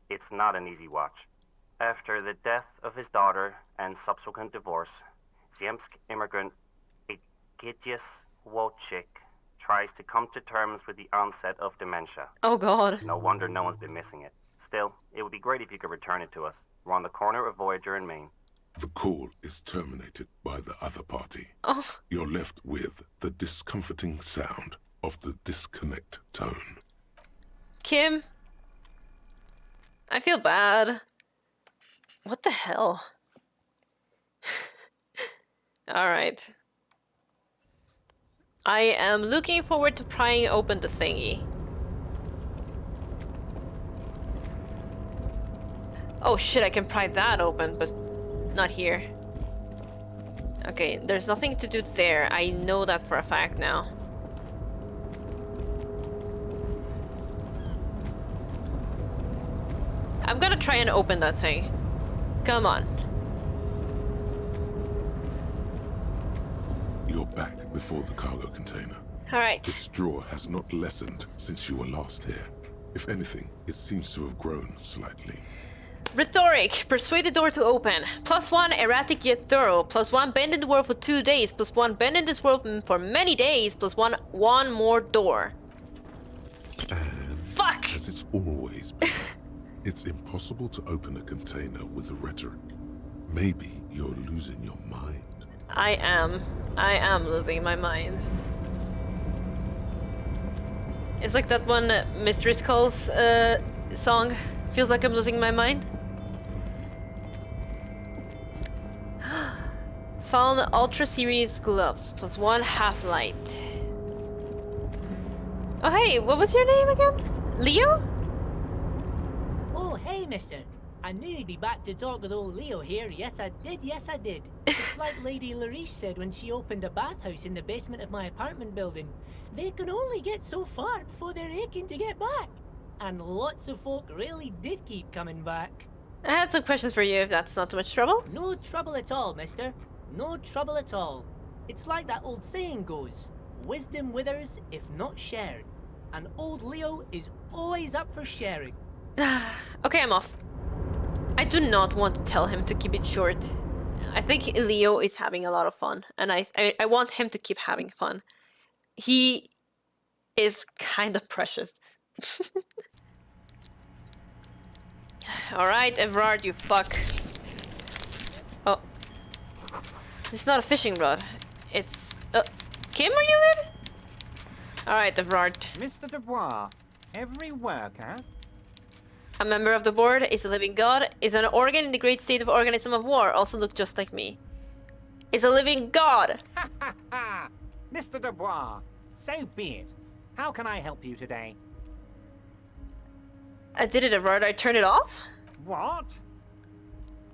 It's not an easy watch. After the death of his daughter and subsequent divorce, Ziemsk immigrant Egidius Wojcik tries to come to terms with the onset of dementia. Oh god. No wonder no one's been missing it. Still, it would be great if you could return it to us. We're on the corner of Voyager and Maine. The call is terminated by the other party. Oh. You're left with the discomforting sound of the disconnect tone. Kim? I feel bad. What the hell? Alright. I am looking forward to prying open the thingy. Oh shit, I can pry that open, but not here. Okay, there's nothing to do there. I know that for a fact now. I'm gonna try and open that thing. Come on. You're back before the cargo container. Alright. Its drawer has not lessened since you were last here. If anything, it seems to have grown slightly. Rhetoric. Persuade the door to open. +1 erratic yet thorough. +1 bend in the world for 2 days. +1 bend in this world for many days. +1 one more door. And fuck! as its always been. It's impossible to open a container with rhetoric. Maybe you're losing your mind. I am losing my mind. It's like that one Mystery Skulls song. Feels like I'm losing my mind. Found Ultra Series gloves plus 1 half light. Oh hey, what was your name again? Leo? Oh hey, mister. I knew you'd be back to talk with old Leo here. Yes I did. It's like Lady Larice said when she opened a bathhouse in the basement of my apartment building. They can only get so far before they're aching to get back. And lots of folk really did keep coming back. I had some questions for you if that's not too much trouble. No trouble at all, mister. No trouble at all. It's like that old saying goes, wisdom withers if not shared. And old Leo is always up for sharing. Okay, I'm off. I do not want to tell him to keep it short. I think Leo is having a lot of fun, and I want him to keep having fun. He is kind of precious. Alright, Evrart, you fuck. Oh. It's not a fishing rod. It's... Kim, are you there? Alright, Evrart. Mr. Dubois, every worker... A member of the board is a living god, is an organ in the great state of organism of war, also look just like me. Is a living god! Ha ha ha! Mr. Dubois, so be it. How can I help you today? I did it, Evrart. I turned it off? What?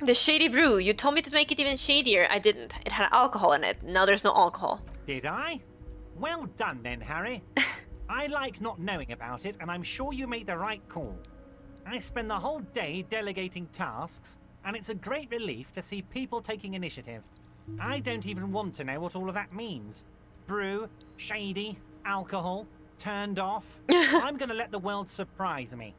The shady brew. You told me to make it even shadier. I didn't. It had alcohol in it. Now there's no alcohol. Did I? Well done then, Harry. I like not knowing about it, and I'm sure you made the right call. I spend the whole day delegating tasks, and it's a great relief to see people taking initiative. I don't even want to know what all of that means. Brew, shady, alcohol, turned off. I'm gonna let the world surprise me.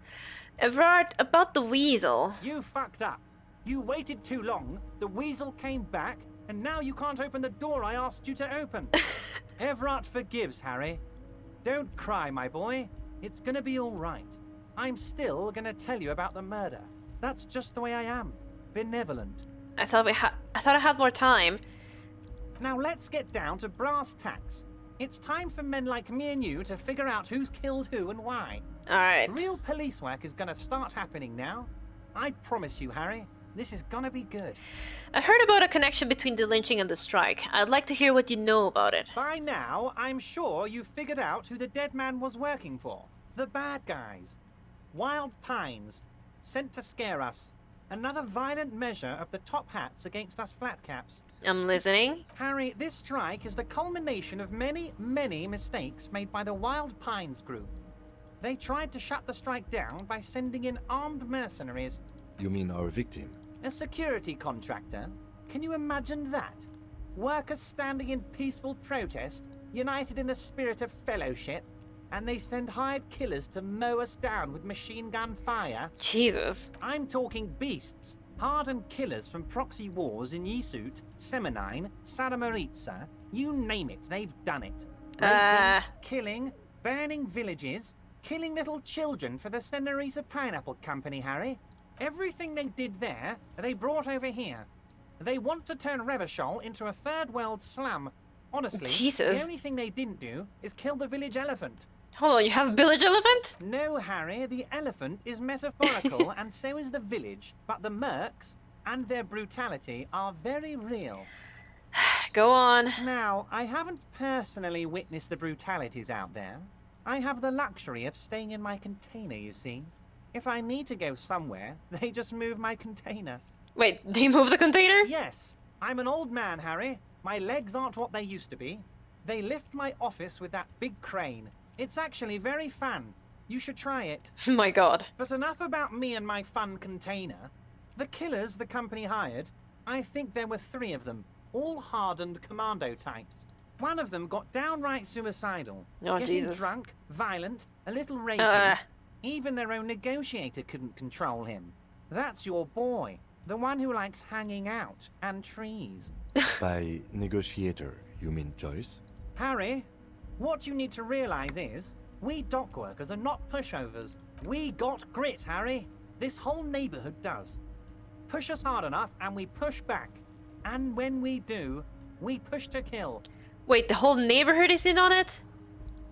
Evrart, about the weasel. You fucked up. You waited too long, the weasel came back, and now you can't open the door I asked you to open. Evrart forgives, Harry. Don't cry, my boy. It's gonna be all right. I'm still gonna tell you about the murder. That's just the way I am. Benevolent. I thought I had more time. Now let's get down to brass tacks. It's time for men like me and you to figure out who's killed who and why. Alright. Real police work is gonna start happening now. I promise you, Harry, this is gonna be good. I've heard about a connection between the lynching and the strike. I'd like to hear what you know about it. By now, I'm sure you've figured out who the dead man was working for. The bad guys. Wild Pines. Sent to scare us. Another violent measure of the top hats against us flatcaps. I'm listening. Harry, this strike is the culmination of many, many mistakes made by the Wild Pines group. They tried to shut the strike down by sending in armed mercenaries. You mean our victim? A security contractor? Can you imagine that? Workers standing in peaceful protest, united in the spirit of fellowship, and they send hired killers to mow us down with machine gun fire? Jesus. I'm talking beasts. Hardened killers from proxy wars in Yesut, Semenine, Saramaritsa, you name it, they've done it. Raping, killing, burning villages, killing little children for the Senorita Pineapple Company, Harry. Everything they did there, they brought over here. They want to turn Revachol into a third world slum. Honestly, Jesus. The only thing they didn't do is kill the village elephant. Hold on, you have a village elephant? No, Harry, the elephant is metaphorical and so is the village, but the mercs and their brutality are very real. Go on. Now, I haven't personally witnessed the brutalities out there. I have the luxury of staying in my container, you see. If I need to go somewhere, they just move my container. Wait, they move the container? Yes. I'm an old man, Harry. My legs aren't what they used to be. They lift my office with that big crane. It's actually very fun. You should try it. My god. But enough about me and my fun container. The killers the company hired, I think there were 3 of them, all hardened commando types. One of them got downright suicidal. Oh, getting Jesus. drunk, violent, a little rapey. Even their own negotiator couldn't control him. That's your boy, the one who likes hanging out and trees. By negotiator, you mean Joyce? Harry, what you need to realize is, We dock workers are not pushovers. We got grit, Harry. This whole neighborhood does. Push us hard enough and we push back. And when we do, we push to kill. Wait, the whole neighborhood is in on it?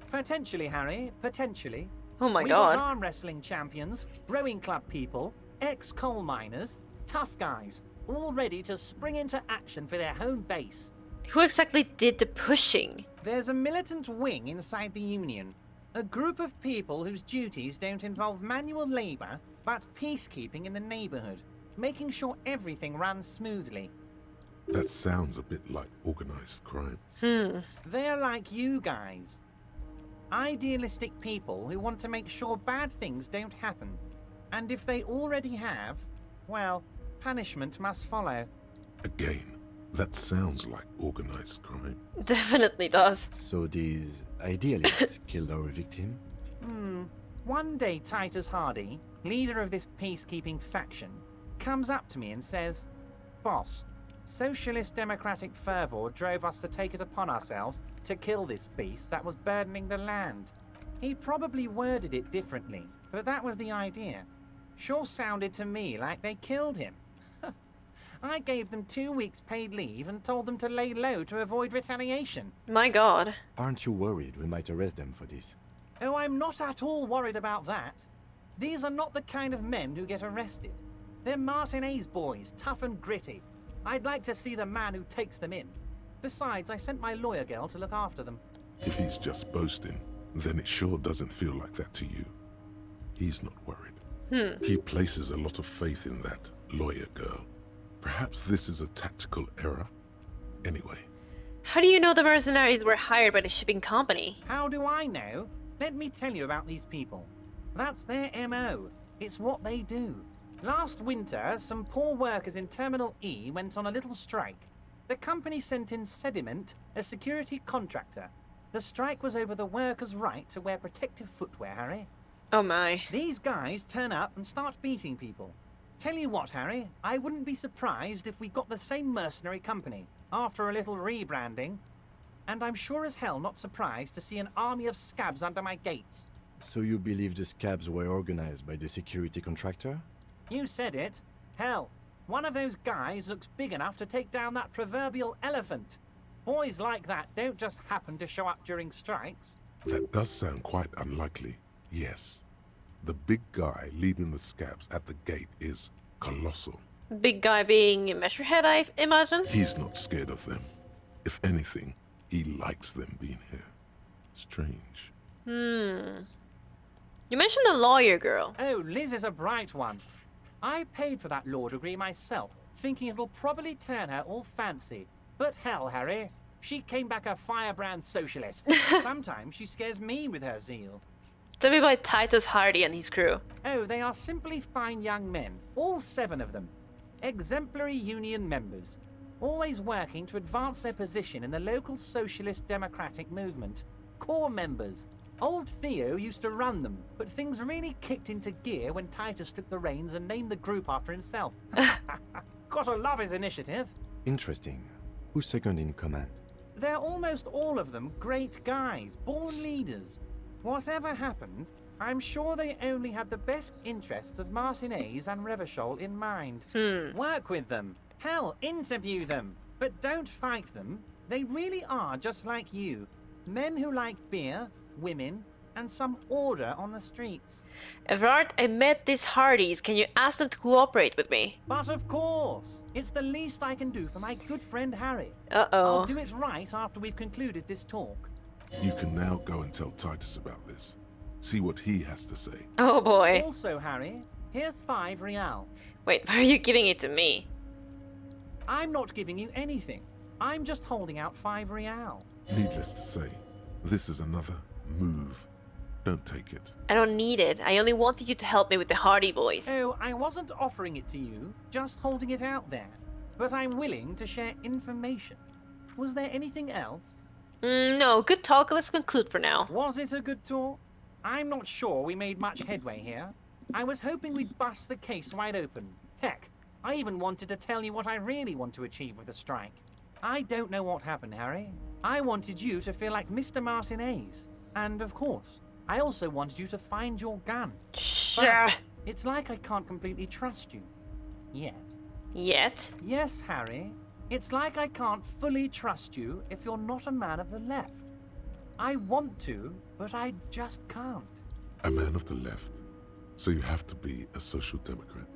Potentially, Harry, potentially. Oh my we god. got arm wrestling champions, rowing club people, ex-coal miners, tough guys, all ready to spring into action for their home base. Who exactly did the pushing? There's a militant wing inside the Union. A group of people whose duties don't involve manual labor, but peacekeeping in the neighborhood, making sure everything runs smoothly. That sounds a bit like organized crime. They're like you guys. Idealistic people who want to make sure bad things don't happen. And if they already have, well, punishment must follow. Again, that sounds like organized crime. Definitely does. So these idealists killed our victim? One day Titus Hardie, leader of this peacekeeping faction, comes up to me and says, "Boss, socialist democratic fervor drove us to take it upon ourselves to kill this beast that was burdening the land." He probably worded it differently, but that was the idea. Sure sounded to me like they killed him. I gave them 2 weeks paid leave and told them to lay low to avoid retaliation. My god. Aren't you worried we might arrest them for this? Oh, I'm not at all worried about that. These are not the kind of men who get arrested. They're Martinez boys, tough and gritty. I'd like to see the man who takes them in. Besides, I sent my lawyer girl to look after them. If he's just boasting, then it sure doesn't feel like that to you. He's not worried. He places a lot of faith in that lawyer girl. Perhaps this is a tactical error? Anyway. How do you know the mercenaries were hired by the shipping company? How do I know? Let me tell you about these people. That's their MO. It's what they do. Last winter, some poor workers in Terminal E went on a little strike. The company sent in Sediment, a security contractor. The strike was over the workers' right to wear protective footwear, Harry. Oh my. These guys turn up and start beating people. Tell you what, Harry, I wouldn't be surprised if we got the same mercenary company after a little rebranding. And I'm sure as hell not surprised to see an army of scabs under my gates. So you believe the scabs were organized by the security contractor? You said it. Hell, one of those guys looks big enough to take down that proverbial elephant. Boys like that don't just happen to show up during strikes. That does sound quite unlikely, yes. The big guy leading the scabs at the gate is colossal. Big guy being Measurehead, I imagine? He's not scared of them. If anything, he likes them being here. Strange. You mentioned the lawyer girl. Oh, Liz is a bright one. I paid for that law degree myself, thinking it'll probably turn her all fancy. But hell, Harry, she came back a firebrand socialist. Sometimes she scares me with her zeal. Tell me about Titus Hardie and his crew. Oh, they are simply fine young men, all 7 of them. Exemplary union members, always working to advance their position in the local socialist democratic movement. Core members. Old Theo used to run them, but things really kicked into gear when Titus took the reins and named the group after himself. Gotta love his initiative. Interesting. Who's second in command? They're almost all of them great guys, born leaders. Whatever happened, I'm sure they only had the best interests of Martinez and Revachol in mind. Work with them. Hell, interview them. But don't fight them. They really are just like you. Men who like beer, women, and some order on the streets. Evrart, I met these Hardies. Can you ask them to cooperate with me? But of course, it's the least I can do for my good friend Harry. Uh-oh. I'll do it right after we've concluded this talk. You can now go and tell Titus about this. See what he has to say. Oh boy. Also, Harry, here's 5 real. Wait, why are you giving it to me? I'm not giving you anything. I'm just holding out 5 real. Needless to say, this is another move. Don't take it. I don't need it. I only wanted you to help me with the Hardie Boys. Oh, I wasn't offering it to you, just holding it out there. But I'm willing to share information. Was there anything else? No, good talk. Let's conclude for now. Was it a good talk? I'm not sure we made much headway here. I was hoping we'd bust the case wide open. Heck, I even wanted to tell you what I really want to achieve with the strike. I don't know what happened, Harry. I wanted you to feel like Mr. Martinez. And of course, I also wanted you to find your gun. Sure. But it's like I can't completely trust you. Yet. Yet? Yes, Harry. It's like I can't fully trust you if you're not a man of the left. I want to, but I just can't. A man of the left. So you have to be a social democrat.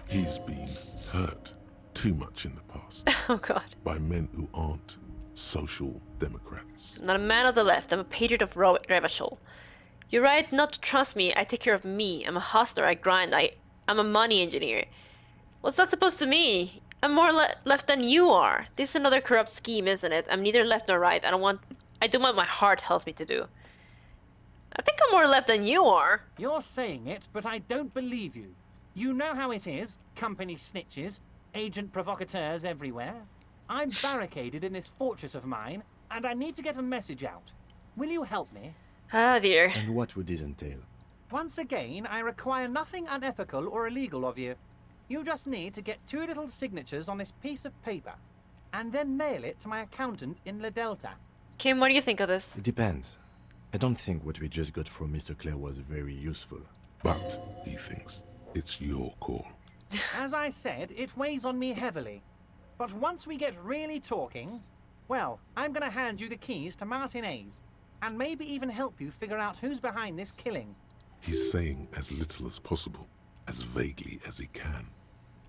He's been hurt too much in the past. Oh god. By men who aren't social democrats. I'm not a man of the left. I'm a patriot of Revachol. You're right not to trust me. I take care of me. I'm a hustler. I grind. I'm a money engineer. What's that supposed to mean? I'm more left than you are. This is another corrupt scheme, isn't it? I'm neither left nor right. I do what my heart tells me to do. I think I'm more left than you are. You're saying it, but I don't believe you. You know how it is. Company snitches, agent provocateurs everywhere. I'm barricaded in this fortress of mine, and I need to get a message out. Will you help me? Ah, dear. And what would this entail? Once again, I require nothing unethical or illegal of you. You just need to get 2 little signatures on this piece of paper, and then mail it to my accountant in La Delta. Kim, what do you think of this? It depends. I don't think what we just got from Mr. Clare was very useful. But, he thinks, it's your call. As I said, it weighs on me heavily. But once we get really talking, well, I'm gonna hand you the keys to Martinez, and maybe even help you figure out who's behind this killing. He's saying as little as possible, as vaguely as he can,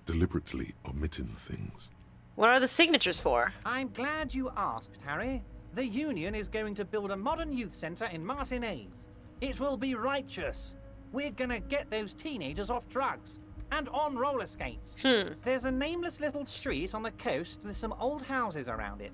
deliberately omitting things. What are the signatures for? I'm glad you asked, Harry. The Union is going to build a modern youth centre in Martinez. It will be righteous. We're gonna get those teenagers off drugs and on roller skates. There's a nameless little street on the coast with some old houses around it.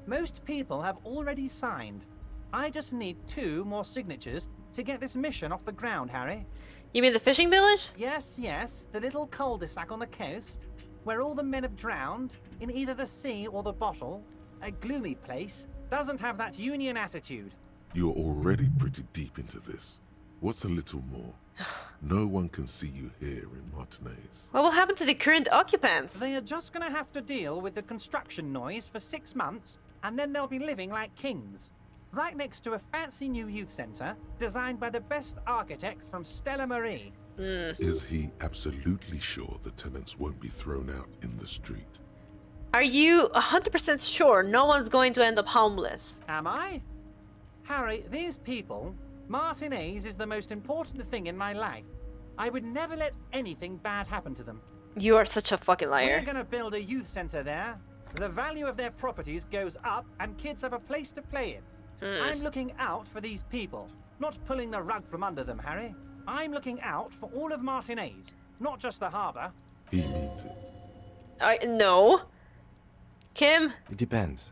Most people have already signed. I just need 2 more signatures to get this mission off the ground, Harry. You mean the fishing village? Yes, yes, the little cul-de-sac on the coast, where all the men have drowned, in either the sea or the bottle. A gloomy place, doesn't have that Union attitude. You're already pretty deep into this. What's a little more? No one can see you here in Martinez. What will happen to the current occupants? They are just gonna have to deal with the construction noise for 6 months, and then they'll be living like kings. Right next to a fancy new youth centre, designed by the best architects from Stella Marie. Is he absolutely sure the tenants won't be thrown out in the street? Are you 100% sure no one's going to end up homeless? Am I? Harry, these people, Martinez is the most important thing in my life. I would never let anything bad happen to them. You are such a fucking liar. We're gonna build a youth centre there. The value of their properties goes up and kids have a place to play in. I'm looking out for these people, not pulling the rug from under them, Harry. I'm looking out for all of Martinez, not just the harbour. He means it. No. Kim? It depends.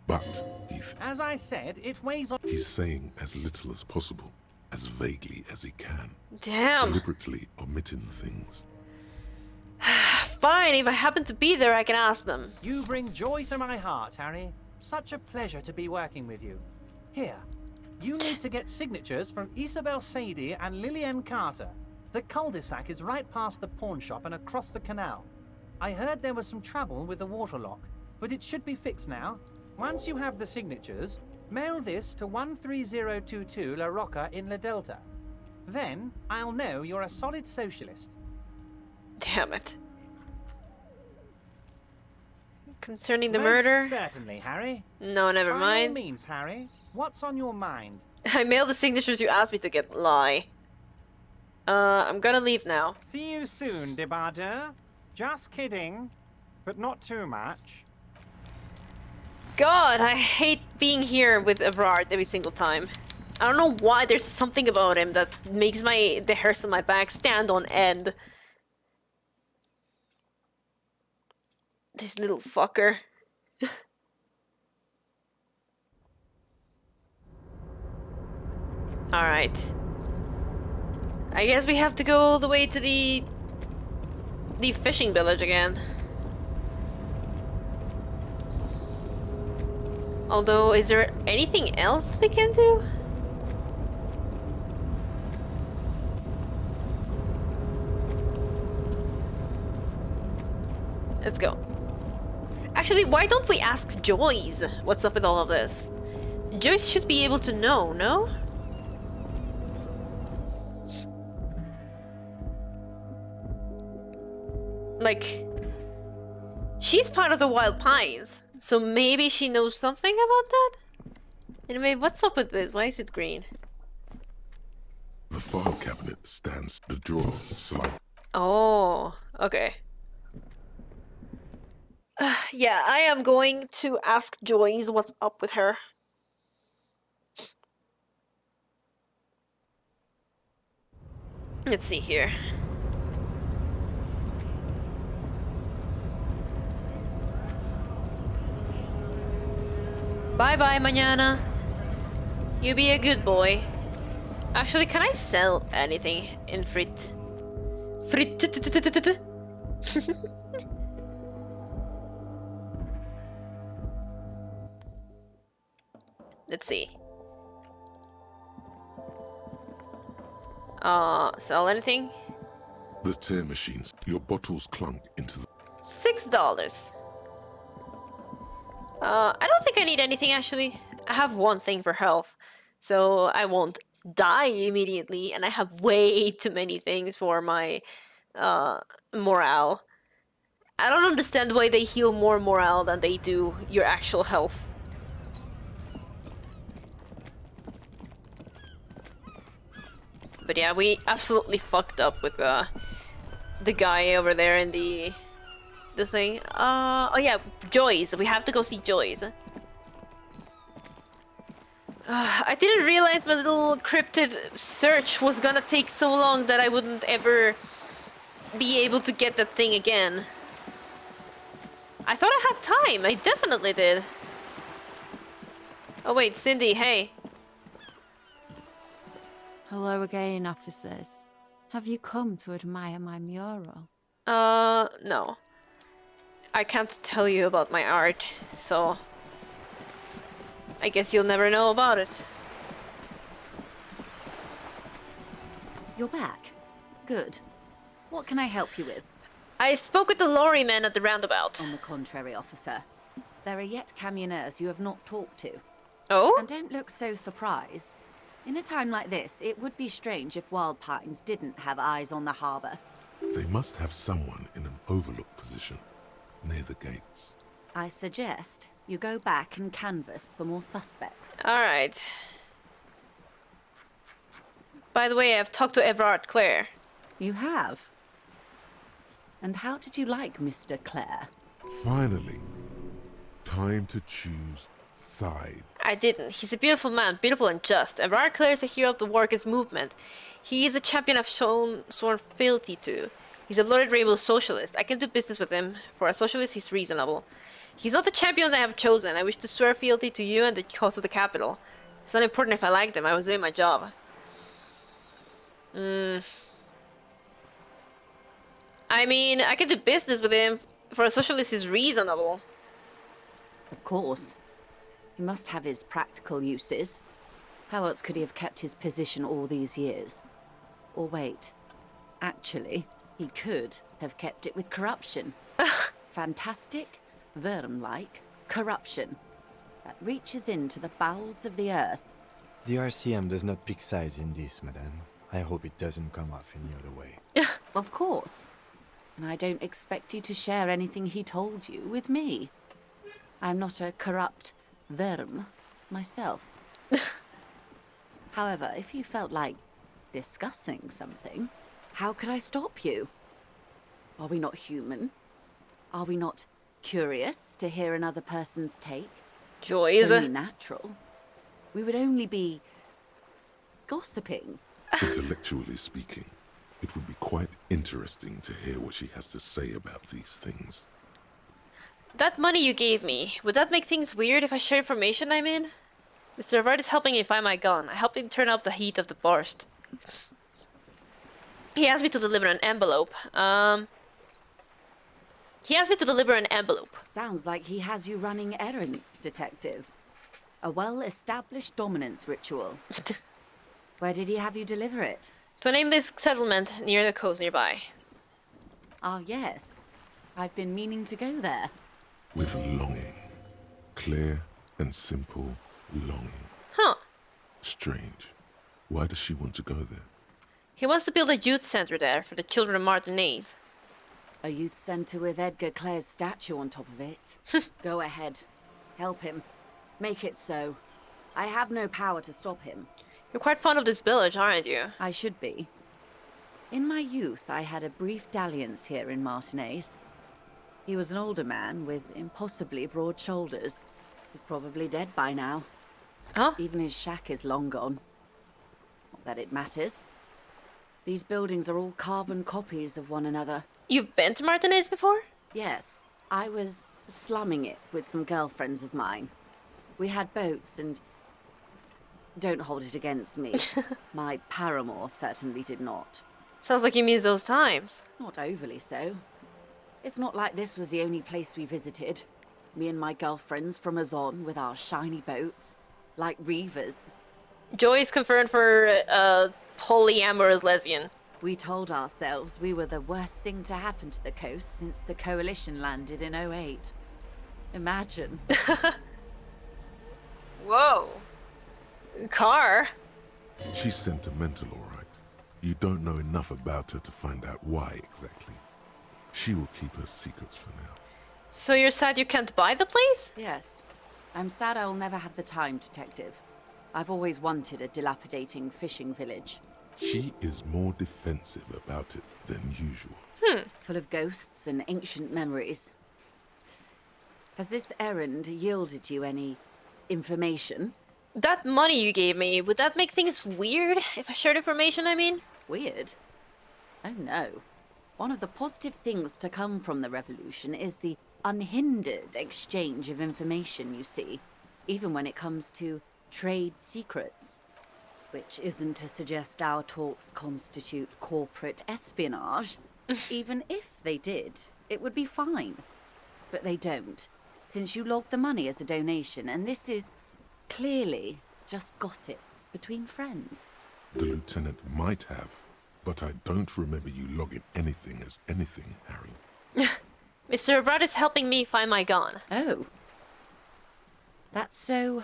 But, as I said, it weighs on... He's saying as little as possible, as vaguely as he can. Damn. Deliberately omitting things. Fine, if I happen to be there, I can ask them. You bring joy to my heart, Harry. Such a pleasure to be working with you. Here, you need to get signatures from Isabel Sadie and Lillian Carter. The cul-de-sac is right past the pawn shop and across the canal. I heard there was some trouble with the water lock, but it should be fixed now. Once you have the signatures, mail this to 13022 La Rocca in La Delta. Then, I'll know you're a solid socialist. Damn it. Concerning the Most murder? Certainly, Harry. No, never By all mind. means, Harry. What's on your mind? I mailed the signatures you asked me to get. Lie. I'm gonna leave now. See you soon, Debardeur. Just kidding, but not too much. God, I hate being here with Evrart every single time. I don't know why, there's something about him that makes the hairs on my back stand on end. This little fucker. Alright. I guess we have to go all the way to the fishing village again. Although, is there anything else we can do? Let's go. Actually, why don't we ask Joyce what's up with all of this? Joyce should be able to know, no? like, she's part of the Wild Pines, so maybe she knows something about that? Anyway, what's up with this? Why is it green? The file cabinet stands the drawer slide. Oh, okay. Yeah, I am going to ask Joyce what's up with her. Let's see here. Bye-bye, Mañana. You be a good boy. Actually, can I sell anything in Frit? Let's see. Sell anything? The tear machines. Your bottles clunk into the... $6. I don't think I need anything, actually. I have one thing for health, so I won't die immediately, and I have way too many things for my morale. I don't understand why they heal more morale than they do your actual health. But yeah, we absolutely fucked up with the guy over there in the thing. Oh yeah, Joyce. We have to go see Joyce. I didn't realize my little cryptid search was gonna take so long that I wouldn't ever be able to get that thing again. I thought I had time. I definitely did. Oh wait, Cindy, hey. Hello again, officers. Have you come to admire my mural? No. I can't tell you about my art, so I guess you'll never know about it. You're back. Good. What can I help you with? I spoke with the lorry man at the roundabout. On the contrary, officer. There are yet camionneurs you have not talked to. Oh? And don't look so surprised. In a time like this, it would be strange if Wild Pines didn't have eyes on the harbour. They must have someone in an overlook position, near the gates. I suggest you go back and canvass for more suspects. Alright. By the way, I've talked to Evrart Claire. You have? And how did you like Mr. Clare? Finally. Time to choose sides. I didn't. He's a beautiful man, beautiful and just. Evrart Clare is a hero of the workers' movement. He is a champion I've sworn fealty to. He's a blooded rainbow socialist. I can do business with him. For a socialist, he's reasonable. He's not the champion that I have chosen. I wish to swear fealty to you and the cause of the capital. It's not important if I liked him. I was doing my job. I mean, I can do business with him. For a socialist, he's reasonable. Of course. He must have his practical uses. How else could he have kept his position all these years? Or wait. Actually, he could have kept it with corruption. Fantastic, worm-like corruption that reaches into the bowels of the earth. The RCM does not pick sides in this, madame. I hope it doesn't come off any other way. Of course. And I don't expect you to share anything he told you with me. I'm not a corrupt worm myself. However, if you felt like discussing something, how could I stop you? Are we not human? Are we not curious to hear another person's take? Joyce. Only natural. We would only be gossiping. Intellectually speaking, it would be quite interesting to hear what she has to say about these things. That money you gave me, would that make things weird if I share information I'm in? Mr. Evrart is helping me find my gun. I helped him turn up the heat of the burst. He asked me to deliver an envelope. Sounds like he has you running errands, Detective. A well-established dominance ritual. Where did he have you deliver it? To a nameless settlement near the coast nearby. Ah, yes. I've been meaning to go there. With longing. Clear and simple longing. Huh. Strange. Why does she want to go there? He wants to build a youth center there for the children of Martinez. A youth centre with Edgar Clare's statue on top of it. Go ahead. Help him. Make it so. I have no power to stop him. You're quite fond of this village, aren't you? I should be. In my youth, I had a brief dalliance here in Martinez. He was an older man with impossibly broad shoulders. He's probably dead by now. Huh? Even his shack is long gone. Not that it matters. These buildings are all carbon copies of one another. You've been to Martinez before? Yes. I was slumming it with some girlfriends of mine. We had boats and... Don't hold it against me. My paramour certainly did not. Sounds like you miss those times. Not overly so. It's not like this was the only place we visited. Me and my girlfriends from Azon with our shiny boats. Like reavers. Joyce confirmed for a polyamorous lesbian. We told ourselves we were the worst thing to happen to the coast since the coalition landed in '08. Imagine. Whoa. Car? She's sentimental, all right. You don't know enough about her to find out why exactly. She will keep her secrets for now. So you're sad you can't buy the place? Yes. I'm sad I will never have the time, Detective. I've always wanted a dilapidating fishing village. She is more defensive about it than usual. Full of ghosts and ancient memories. Has this errand yielded you any information? That money you gave me, would that make things weird if I shared information, I mean? Weird? Oh no. One of the positive things to come from the revolution is the unhindered exchange of information, you see. Even when it comes to trade secrets. Which isn't to suggest our talks constitute corporate espionage. Even if they did, it would be fine. But they don't, since you logged the money as a donation, and this is clearly just gossip between friends. The lieutenant might have, but I don't remember you logging anything as anything, Harry. Mr. Evrart is helping me find my gun. Oh. That's so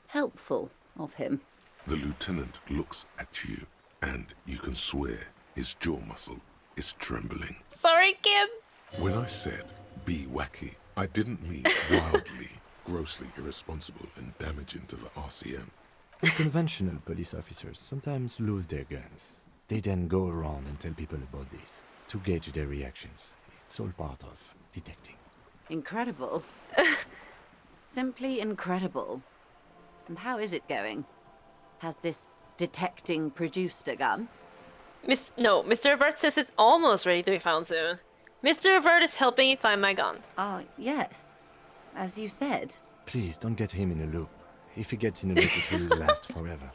helpful of him. The lieutenant looks at you, and you can swear his jaw muscle is trembling. Sorry, Kim. When I said be wacky, I didn't mean wildly, grossly irresponsible and damaging to the RCM. Conventional police officers sometimes lose their guns. They then go around and tell people about this, to gauge their reactions. It's all part of detecting. Incredible. Simply incredible. And how is it going? Has this detecting produced a gun? No, Mr. Evrart says it's almost ready to be found soon. Mr. Evrart is helping me find my gun. Yes. As you said. Please don't get him in a loop. If he gets in a loop, it will last forever.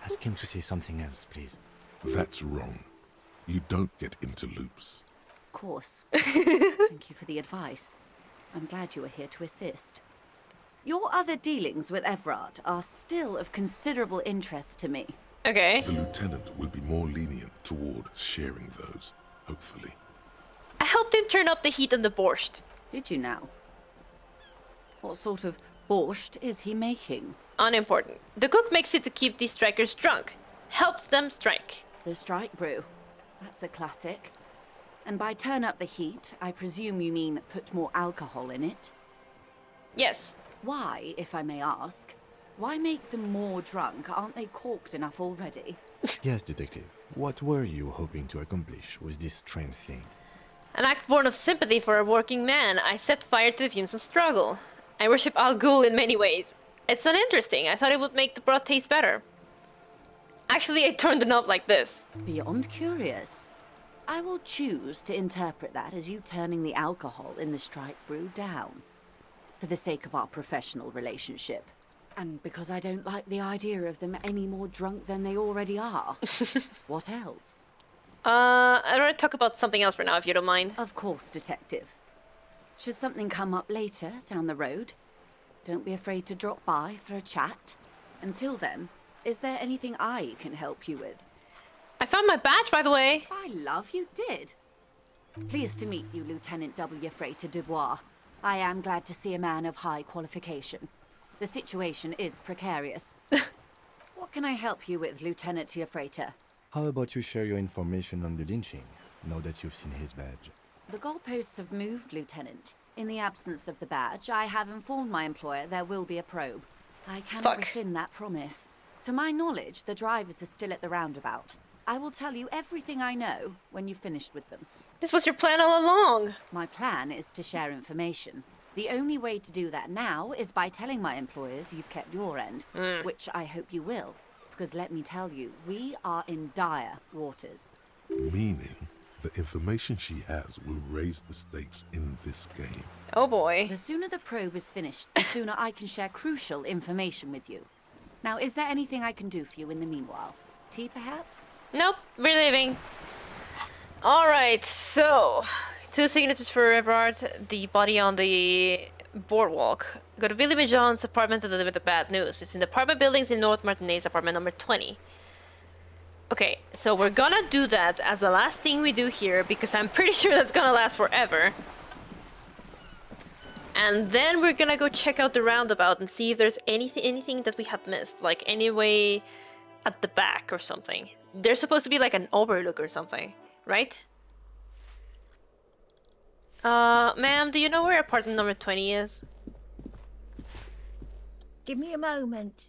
Ask him to say something else, please. That's wrong. You don't get into loops. Of course. Thank you for the advice. I'm glad you were here to assist. Your other dealings with Evrart are still of considerable interest to me. Okay. The lieutenant will be more lenient toward sharing those, hopefully. I helped him turn up the heat on the borscht. Did you now? What sort of borscht is he making? Unimportant. The cook makes it to keep these strikers drunk. Helps them strike. The strike brew. That's a classic. And by turn up the heat, I presume you mean put more alcohol in it? Yes. Why, if I may ask? Why make them more drunk? Aren't they corked enough already? Yes, Detective. What were you hoping to accomplish with this strange thing? An act born of sympathy for a working man, I set fire to the fumes of struggle. I worship Al Ghul in many ways. It's uninteresting. I thought it would make the broth taste better. Actually, I turned the knob like this. Beyond curious. I will choose to interpret that as you turning the alcohol in the strike brew down. For the sake of our professional relationship. And because I don't like the idea of them any more drunk than they already are. What else? I'd rather talk about something else for now, if you don't mind. Of course, Detective. Should something come up later, down the road, don't be afraid to drop by for a chat. Until then, is there anything I can help you with? I found my badge, by the way. I love you did. Pleased to meet you, Lieutenant W. Freighter Dubois. I am glad to see a man of high qualification. The situation is precarious. What can I help you with, Lieutenant Freighter? How about you share your information on the lynching, now that you've seen his badge? The goalposts have moved, Lieutenant. In the absence of the badge, I have informed my employer there will be a probe. I cannot rescind that promise. To my knowledge, the drivers are still at the roundabout. I will tell you everything I know when you've finished with them. This was your plan all along. My plan is to share information. The only way to do that now is by telling my employers you've kept your end, which I hope you will. Because let me tell you, we are in dire waters. Meaning, the information she has will raise the stakes in this game. Oh boy. The sooner the probe is finished, the sooner I can share crucial information with you. Now, is there anything I can do for you in the meanwhile? Tea, perhaps? Nope, we're leaving. Alright, so 2 signatures for Evrart, the body on the boardwalk. Go to Billie Mejean's apartment to deliver the bad news. It's in the apartment buildings in North Martinez, apartment number 20. Okay, so we're gonna do that as the last thing we do here, because I'm pretty sure that's gonna last forever. And then we're gonna go check out the roundabout and see if there's anything that we have missed, like any way at the back or something. There's supposed to be like an overlook or something, right? Ma'am, do you know where apartment number 20 is? Give me a moment.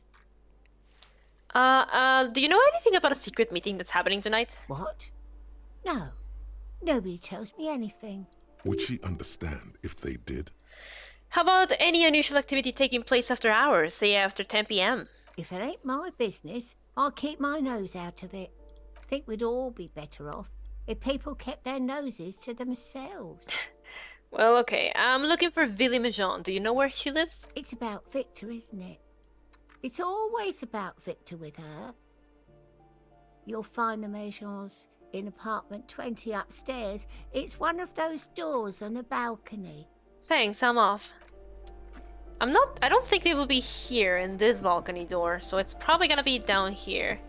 Do you know anything about a secret meeting that's happening tonight? What? No. Nobody tells me anything. Would she understand if they did? How about any unusual activity taking place after hours, say after 10 p.m.? If it ain't my business, I'll keep my nose out of it. Think we'd all be better off if people kept their noses to themselves. Well, okay. I'm looking for Billie Mejean. Do you know where she lives? It's about Victor, isn't it? It's always about Victor with her. You'll find the Mejeans in apartment 20 upstairs. It's one of those doors on the balcony. Thanks, I'm off. I don't think they will be here in this balcony door, so it's probably gonna be down here.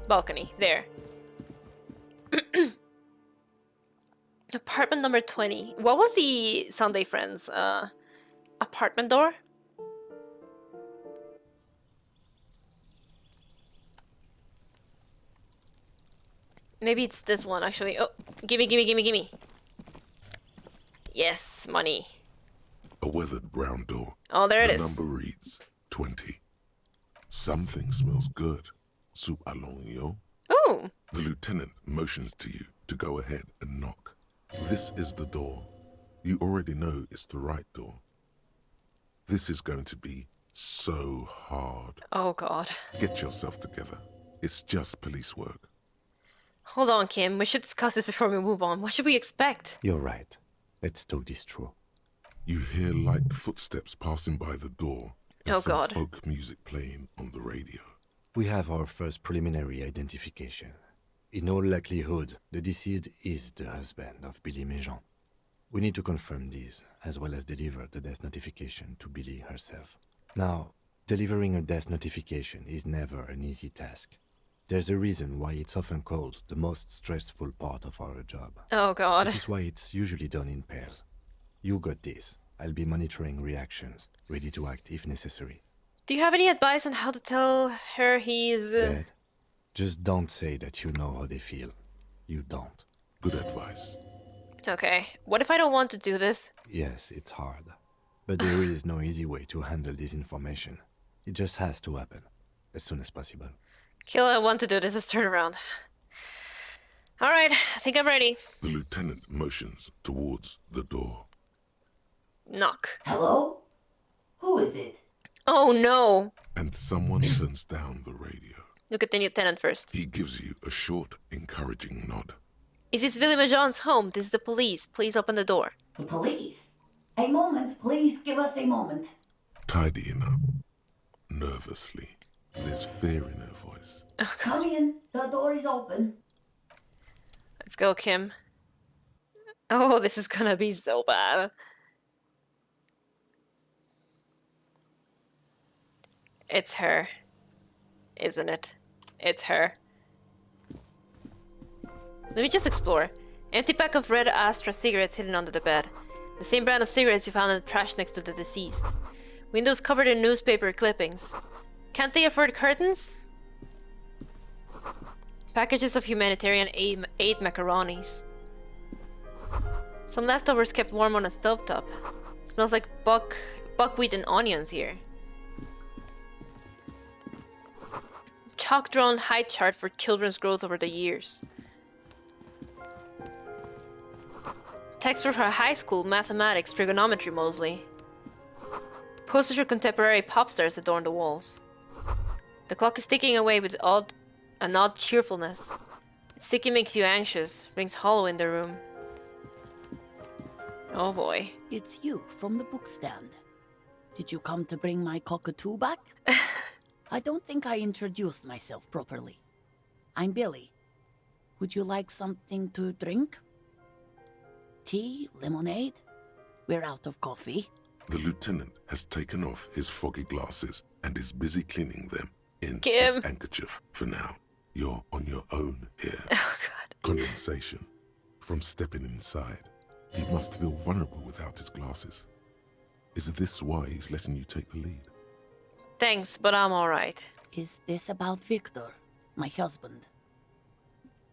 Balcony, there. Apartment number 20. What was the Sunday Friends apartment door? Maybe it's this one actually. Oh, gimme. Yes, money. A weathered brown door. Oh, there it is. The number reads 20. Something smells good. Soup allons, yo. Oh. The lieutenant motions to you to go ahead and knock. This is the door. You already know it's the right door. This is going to be so hard. Oh god. Get yourself together. It's just police work. Hold on, Kim. We should discuss this before we move on. What should we expect? You're right. Let's talk this through. You hear light footsteps passing by the door and oh some god. folk music playing on the radio. We have our first preliminary identification. In all likelihood, the deceased is the husband of Billie Mejean. We need to confirm this, as well as deliver the death notification to Billie herself. Now, delivering a death notification is never an easy task. There's a reason why it's often called the most stressful part of our job. Oh god. This is why it's usually done in pairs. You got this. I'll be monitoring reactions, ready to act if necessary. Do you have any advice on how to tell her he's... Dead? Just don't say that you know how they feel. You don't. Good advice. Okay. What if I don't want to do this? Yes, it's hard. But there is no easy way to handle this information. It just has to happen, as soon as possible. Kill, I want to do this. Let's turn around. Alright, I think I'm ready. The lieutenant motions towards the door. Knock. Hello? Who is it? Oh no! And someone turns down the radio. Look at the lieutenant first. He gives you a short, encouraging nod. Is this Billie Mejean's home? This is the police. Please open the door. The police? A moment, please give us a moment. Tidying up. Nervously. There's fear in her voice. Oh, come in. The door is open. Let's go, Kim. Oh, this is gonna be so bad. It's her. Isn't it? It's her. Let me just explore. Empty pack of red Astra cigarettes hidden under the bed. The same brand of cigarettes you found in the trash next to the deceased. Windows covered in newspaper clippings. Can't they afford curtains? Packages of humanitarian aid macaronis. Some leftovers kept warm on a stovetop. Smells like buckwheat and onions here. Chalk-drawn height chart for children's growth over the years. Textbook for high school, mathematics, trigonometry mostly. Posters for contemporary pop stars adorn the walls. The clock is ticking away with an odd cheerfulness. Its ticking makes you anxious, rings hollow in the room. Oh boy. It's you from the bookstand. Did you come to bring my cockatoo back? I don't think I introduced myself properly. I'm Billie. Would you like something to drink? Tea? Lemonade? We're out of coffee. The lieutenant has taken off his foggy glasses and is busy cleaning them in Kim. his handkerchief for now. You're on your own here. Oh god. Condensation. From stepping inside. He must feel vulnerable without his glasses. Is this why he's letting you take the lead? Thanks, but I'm alright. Is this about Victor, my husband?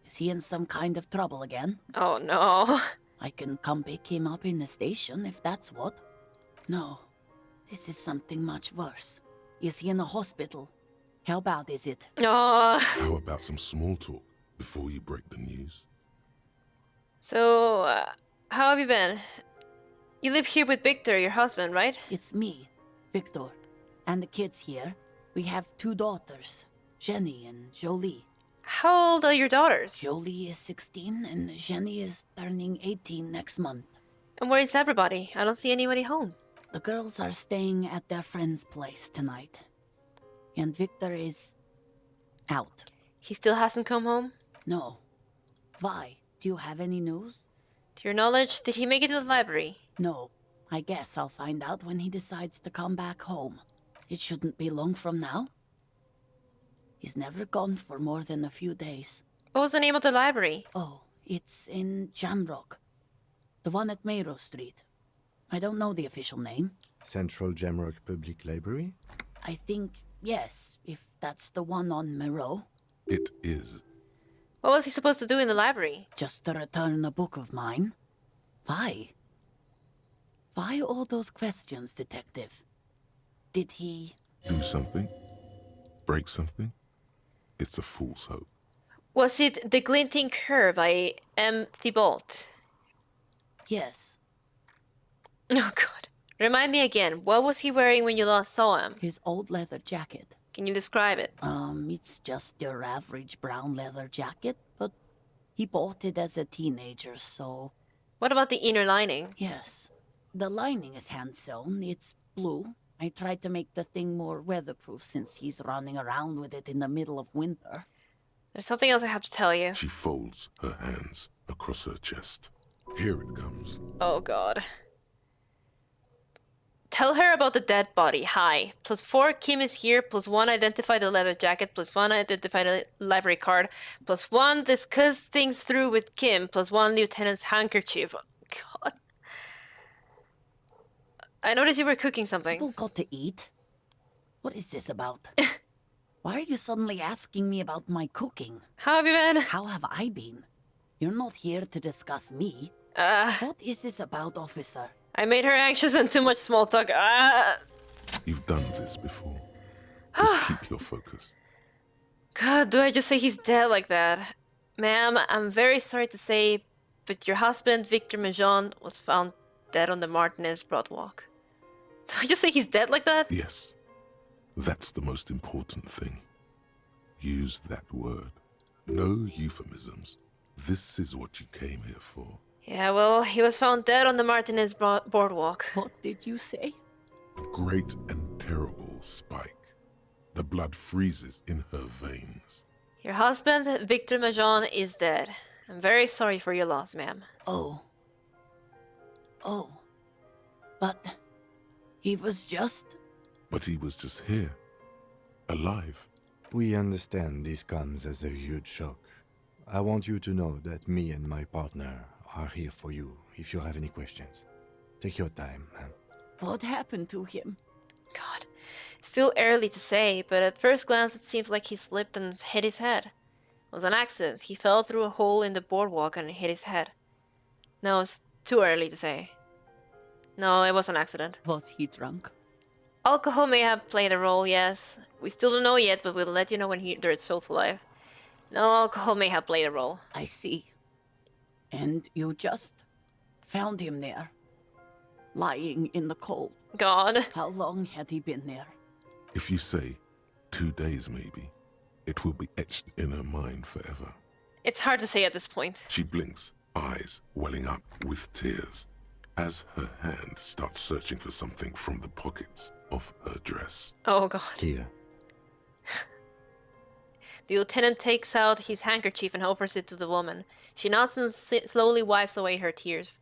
Is he in some kind of trouble again? Oh no. I can come pick him up in the station if that's what. No, this is something much worse. Is he in a hospital? How bad is it? Oh. How about some small talk before you break the news? So, how have you been? You live here with Victor, your husband, right? It's me, Victor, and the kids here. We have 2 daughters, Jenny and Jolie. How old are your daughters? Jolie is 16 and Jenny is turning 18 next month. And where is everybody? I don't see anybody home. The girls are staying at their friend's place tonight. And Victor is out. He still hasn't come home? No. Why? Do you have any news? To your knowledge, did he make it to the library? No. I guess I'll find out when he decides to come back home. It shouldn't be long from now. He's never gone for more than a few days. What was the name of the library? Oh, it's in Jamrock. The one at Mayrow Street. I don't know the official name. Central Jamrock Public Library? I think, yes, if that's the one on Mayrow. It is. What was he supposed to do in the library? Just to return a book of mine. Why? Why all those questions, Detective? Did he... Do something? Break something? It's a fool's hope. Was it The Glinting Cur by M. Thibault? Yes. Oh god. Remind me again, what was he wearing when you last saw him? His old leather jacket. Can you describe it? It's just your average brown leather jacket, but he bought it as a teenager, so... What about the inner lining? Yes. The lining is hand-sewn. It's blue. I tried to make the thing more weatherproof since he's running around with it in the middle of winter. There's something else I have to tell you. She folds her hands across her chest. Here it comes. Oh god. Tell her about the dead body. Hi. +4 Kim is here. +1 identify the leather jacket. +1 identify the library card. +1 discuss things through with Kim. +1 lieutenant's handkerchief. God. I noticed you were cooking something. People got to eat. What is this about? Why are you suddenly asking me about my cooking? How have you been? How have I been? You're not here to discuss me. What is this about, officer? I made her anxious and too much small talk. You've done this before. Just keep your focus. God, do I just say he's dead like that? Ma'am, I'm very sorry to say, but your husband, Victor Mejean, was found dead on the Martinez Broadwalk. Do I just say he's dead like that? Yes. That's the most important thing. Use that word. No euphemisms. This is what you came here for. Yeah, well, he was found dead on the Martinez Boardwalk. What did you say? A great and terrible spike. The blood freezes in her veins. Your husband, Victor Mejean, is dead. I'm very sorry for your loss, ma'am. Oh. Oh. But he was just... But he was just here. Alive. We understand this comes as a huge shock. I want you to know that me and my partner are here for you if you have any questions. Take your time, man. What happened to him? God. Still early to say, but at first glance it seems like he slipped and hit his head. was an accident. He fell through a hole in the boardwalk and hit his head. No, it's too early to say. No, it was an accident. Was he drunk? Alcohol may have played a role, yes. We still don't know yet, but we'll let you know when they're still alive. No, alcohol may have played a role. I see. And you just found him there, lying in the cold. God. How long had he been there? If you say 2 days maybe, it will be etched in her mind forever. It's hard to say at this point. She blinks, eyes welling up with tears, as her hand starts searching for something from the pockets of her dress. Oh, God. Here. The lieutenant takes out his handkerchief and offers it to the woman. She nods and slowly wipes away her tears.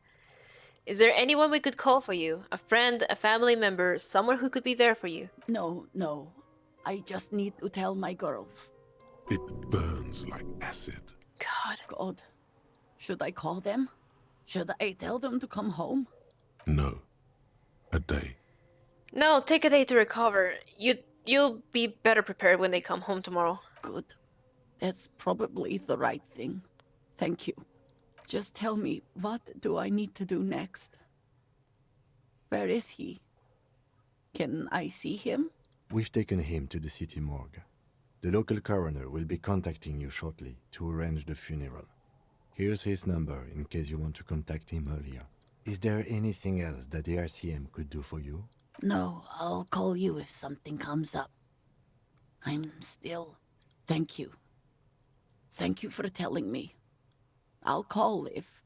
Is there anyone we could call for you? A friend, a family member, someone who could be there for you? No, no. I just need to tell my girls. It burns like acid. God. God. Should I call them? Should I tell them to come home? No. A day. No, take a day to recover. You'll be better prepared when they come home tomorrow. Good. That's probably the right thing. Thank you. Just tell me, what do I need to do next? Where is he? Can I see him? We've taken him to the city morgue. The local coroner will be contacting you shortly to arrange the funeral. Here's his number in case you want to contact him earlier. Is there anything else that the RCM could do for you? No, I'll call you if something comes up. I'm still... Thank you. Thank you for telling me. I'll call if...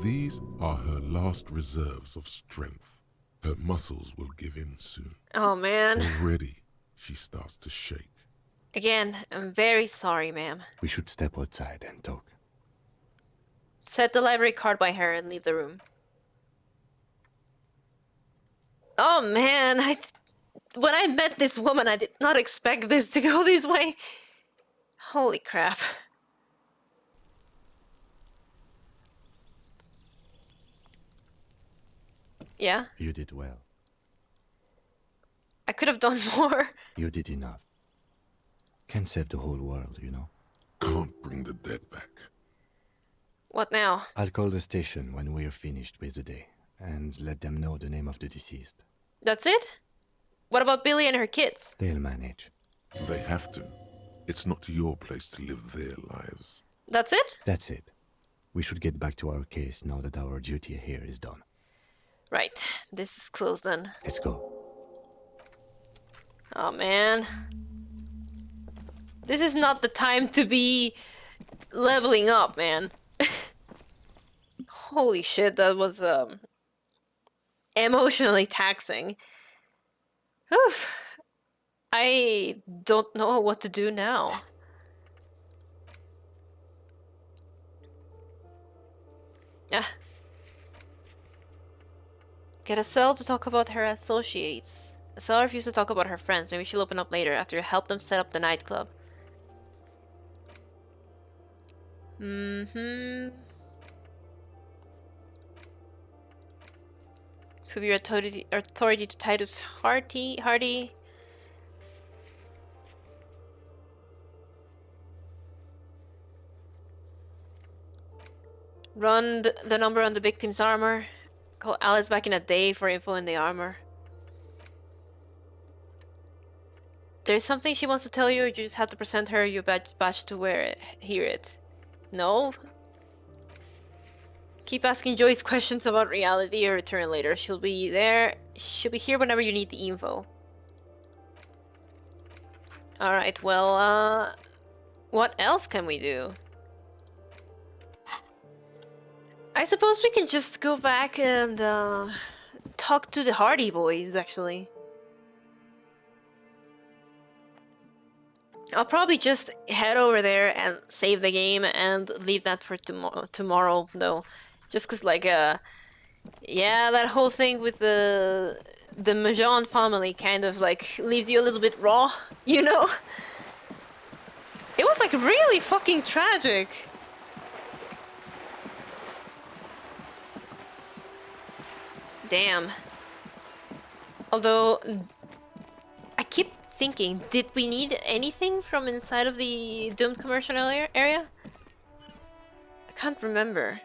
These are her last reserves of strength. Her muscles will give in soon. Oh, man. Already, she starts to shake. Again, I'm very sorry, ma'am. We should step outside and talk. Set the library card by her and leave the room. Oh, man. When I met this woman, I did not expect this to go this way. Holy crap. Yeah? You did well. I could have done more. You did enough. Can't save the whole world, you know. Can't bring the dead back. What now? I'll call the station when we're finished with the day, and let them know the name of the deceased. That's it? What about Billie and her kids? They'll manage. They have to. It's not your place to live their lives. That's it? That's it. We should get back to our case now that our duty here is done. Right. This is closed then. Let's go. Oh, man. This is not the time to be leveling up, man. Holy shit, that was emotionally taxing. Oof. I don't know what to do now. Yeah. Get a cell to talk about her associates. A cell refused to talk about her friends. Maybe she'll open up later after you help them set up the nightclub. Prove your authority to Titus Hardie. Run the number on the victim's armor. Call Alice back in a day for info in the armor. There's something she wants to tell you, or you just have to present her your badge to hear it. No? Keep asking Joyce questions about reality or return later. She'll be there. She'll be here whenever you need the info. Alright, well, what else can we do? I suppose we can just go back and talk to the Hardie Boys, actually. I'll probably just head over there and save the game and leave that for tomorrow, though. Just cause, like, yeah, that whole thing with the Mejean family kind of, like, leaves you a little bit raw, you know? It was, like, really fucking tragic. Damn. Although, I keep thinking, did we need anything from inside of the doomed commercial area? I can't remember.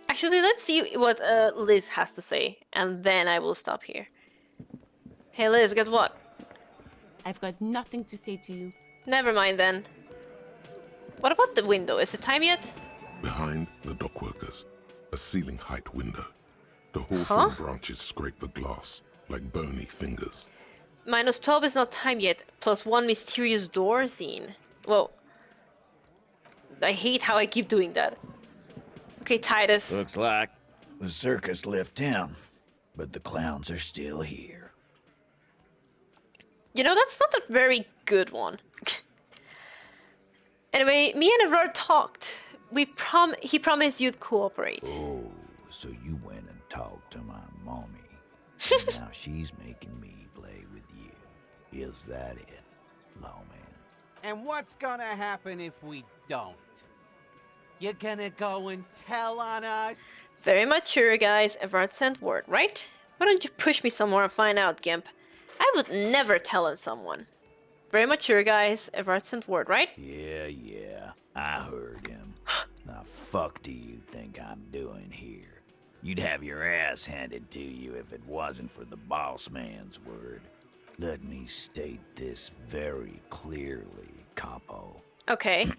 Actually, let's see what Liz has to say, and then I will stop here. Hey Liz, guess what? I've got nothing to say to you. Never mind then. What about the window? Is it time yet? Behind the dockworkers, a ceiling height window. The hawthorn branches scrape the glass like bony fingers. -12 is not time yet, plus 1 mysterious door scene. Whoa. I hate how I keep doing that. Okay, Titus. Looks like the circus left town, but the clowns are still here. You know, that's not a very good one. Anyway, me and Evrart talked. He promised you'd cooperate. Oh, so you went and talked to my mommy. Now she's making me play with you. Is that it, lawman? And what's gonna happen if we don't? You're gonna go and tell on us? Very mature, guys. Evrart sent word, right? Why don't you push me some more and find out, Gimp? I would never tell on someone. Very mature, guys. Evrart sent word, right? Yeah, I heard him. Now fuck do you think I'm doing here? You'd have your ass handed to you if it wasn't for the boss man's word. Let me state this very clearly, capo. Okay.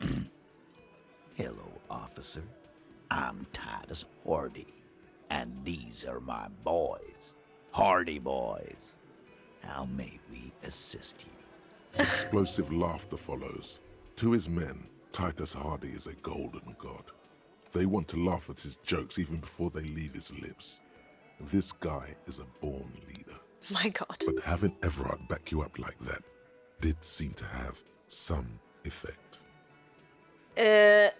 Hello, officer. I'm Titus Hardie, and these are my boys, Hardie Boys. How may we assist you? Explosive laughter follows. To his men, Titus Hardie is a golden god. They want to laugh at his jokes even before they leave his lips. This guy is a born leader. My god. But having Evrart back you up like that did seem to have some effect.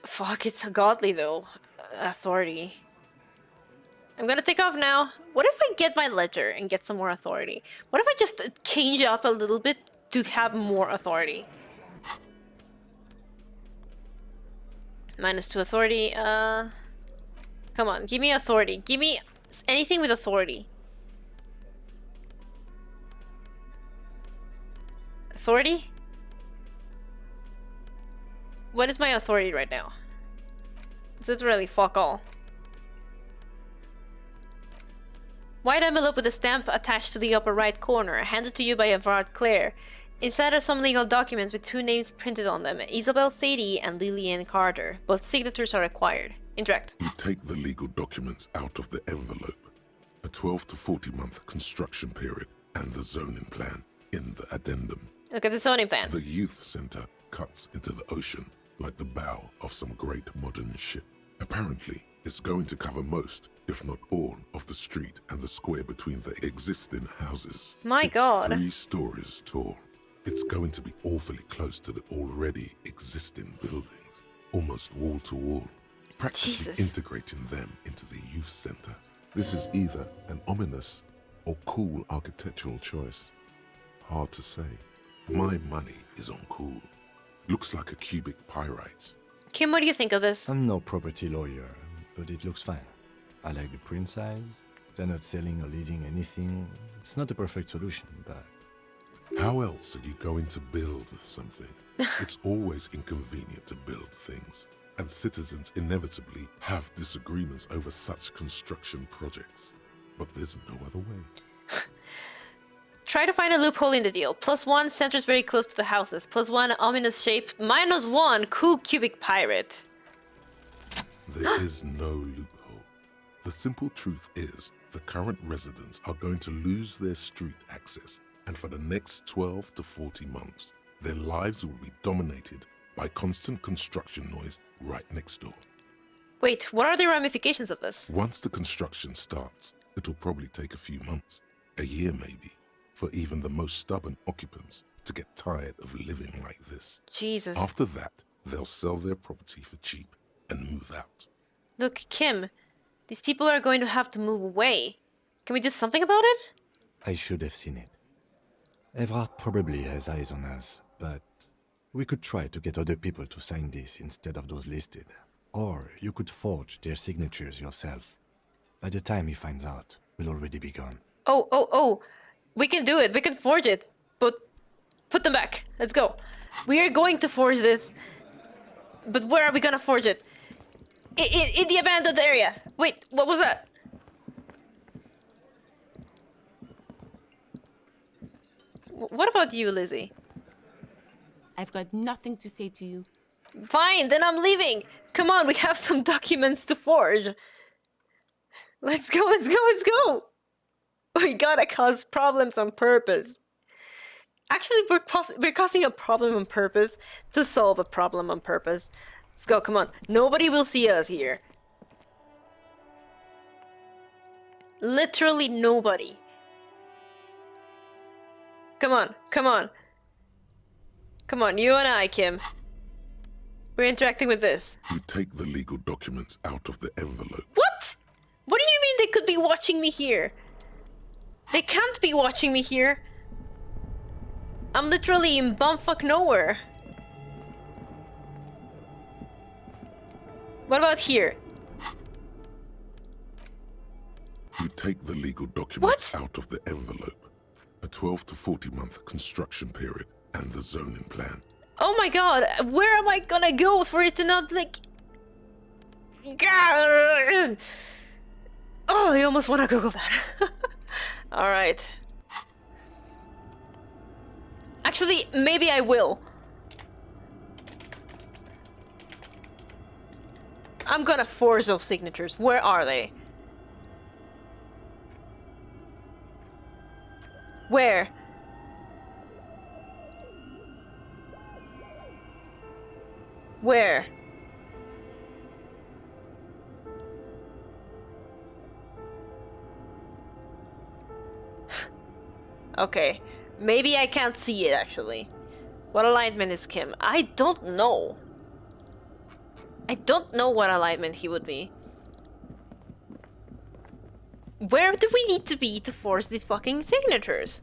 Fuck, it's a godly though. Authority. I'm gonna take off now. What if I get my ledger and get some more authority? What if I just change up a little bit to have more authority? -2 authority, come on, give me authority. Give me anything with authority. Authority? What is my authority right now? It's literally fuck all. White envelope with a stamp attached to the upper right corner, handed to you by Evrart Clare. Inside are some legal documents with 2 names printed on them, Isabel Sadie and Lillian Carter. Both signatures are required. Interact. You take the legal documents out of the envelope. A 12 to 40 month construction period and the zoning plan in the addendum. Look at the zoning plan. The youth center cuts into the ocean like the bow of some great modern ship. Apparently, it's going to cover most, if not all, of the street and the square between the existing houses. My god. 3 stories tall. It's going to be awfully close to the already existing buildings, almost wall to wall, practically integrating them into the youth center. This is either an ominous or cool architectural choice. Hard to say. My money is on cool. Looks like a cubic pyrite. Kim, what do you think of this? I'm no property lawyer, but it looks fine. I like the print size. They're not selling or leasing anything. It's not a perfect solution, but... How else are you going to build something? It's always inconvenient to build things, and citizens inevitably have disagreements over such construction projects. But there's no other way. Try to find a loophole in the deal. +1 centers very close to the houses. +1 ominous shape. -1 cool cubic pirate. There is no loophole. The simple truth is the current residents are going to lose their street access, and for the next 12 to 40 months, their lives will be dominated by constant construction noise right next door. Wait, what are the ramifications of this? Once the construction starts, it'll probably take a few months, a year maybe, for even the most stubborn occupants to get tired of living like this. Jesus. After that, they'll sell their property for cheap and move out. Look, Kim, these people are going to have to move away. Can we do something about it? I should have seen it. Evrart probably has eyes on us, but we could try to get other people to sign this instead of those listed. Or you could forge their signatures yourself. By the time he finds out, we'll already be gone. Oh. We can do it. We can forge it. But put them back. Let's go. We are going to forge this. But where are we gonna forge it? In the abandoned area. Wait, what was that? What about you, Lizzie? I've got nothing to say to you. Fine, then I'm leaving. Come on, we have some documents to forge. Let's go. We gotta cause problems on purpose. Actually, we're causing a problem on purpose to solve a problem on purpose. Let's go, come on. Nobody will see us here. Literally nobody. Come on. Come on, you and I, Kim. We're interacting with this. You take the legal documents out of the envelope. What? What do you mean they could be watching me here? They can't be watching me here. I'm literally in bumfuck nowhere. What about here? You take the legal documents out of the envelope. A 12 to 40 month construction period and the zoning plan. Oh my god, where am I gonna go for it to not like... Oh, I almost wanna Google that. Alright. Actually, maybe I will. I'm gonna forge those signatures. Where are they? Where? Where? Okay. Maybe I can't see it, actually. What alignment is Kim? I don't know. I don't know what alignment he would be. Where do we need to be to force these fucking signatures?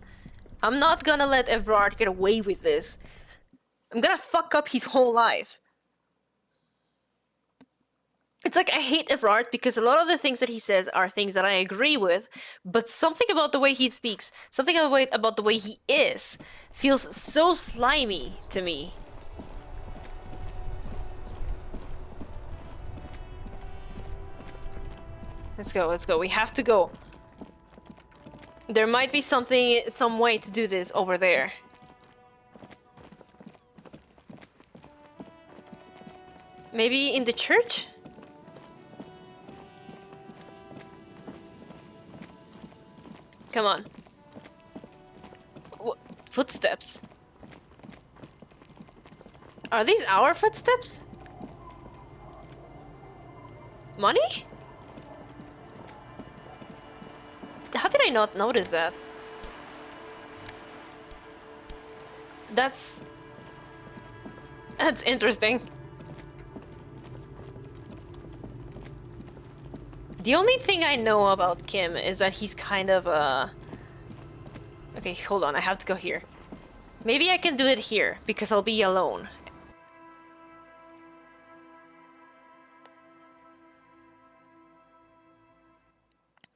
I'm not gonna let Evrart get away with this. I'm gonna fuck up his whole life. It's like I hate Evrart because a lot of the things that he says are things that I agree with, but something about the way he speaks, something about the way he is, feels so slimy to me. Let's go. We have to go. There might be some way to do this over there. Maybe in the church? Come on. Footsteps? Are these our footsteps? Money? How did I not notice that? That's interesting. The only thing I know about Kim is that he's kind of Okay, hold on, I have to go here. Maybe I can do it here, because I'll be alone.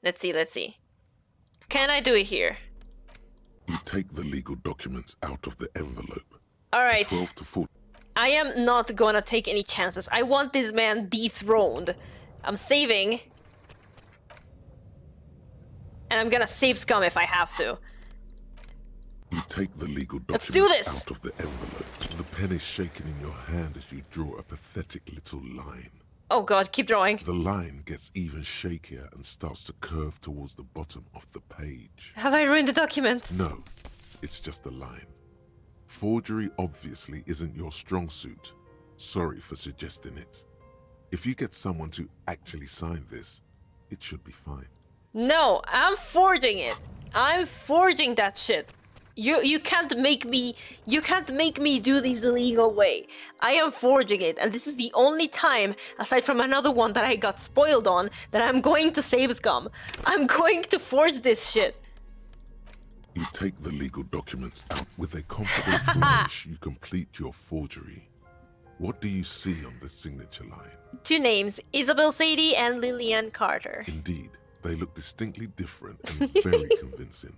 Let's see. Can I do it here? You take the legal documents out of the envelope. Alright. 12 to 14. I am not gonna take any chances. I want this man dethroned. I'm saving. And I'm gonna save scum if I have to. You take the legal Let's documents do this. out of the envelope. The pen is shaking in your hand as you draw a pathetic little line. Oh god, keep drawing. The line gets even shakier and starts to curve towards the bottom of the page. Have I ruined the document? No, it's just a line. Forgery obviously isn't your strong suit. Sorry for suggesting it. If you get someone to actually sign this, it should be fine. No, I'm forging it. I'm forging that shit. You can't make me do this the legal way. I am forging it, and this is the only time, aside from another one that I got spoiled on, that I'm going to save scum. I'm going to forge this shit. You take the legal documents out with a confident flourish. You complete your forgery. What do you see on the signature line? 2 names, Isabel Sadie and Lillian Carter. Indeed, They look distinctly different and very convincing.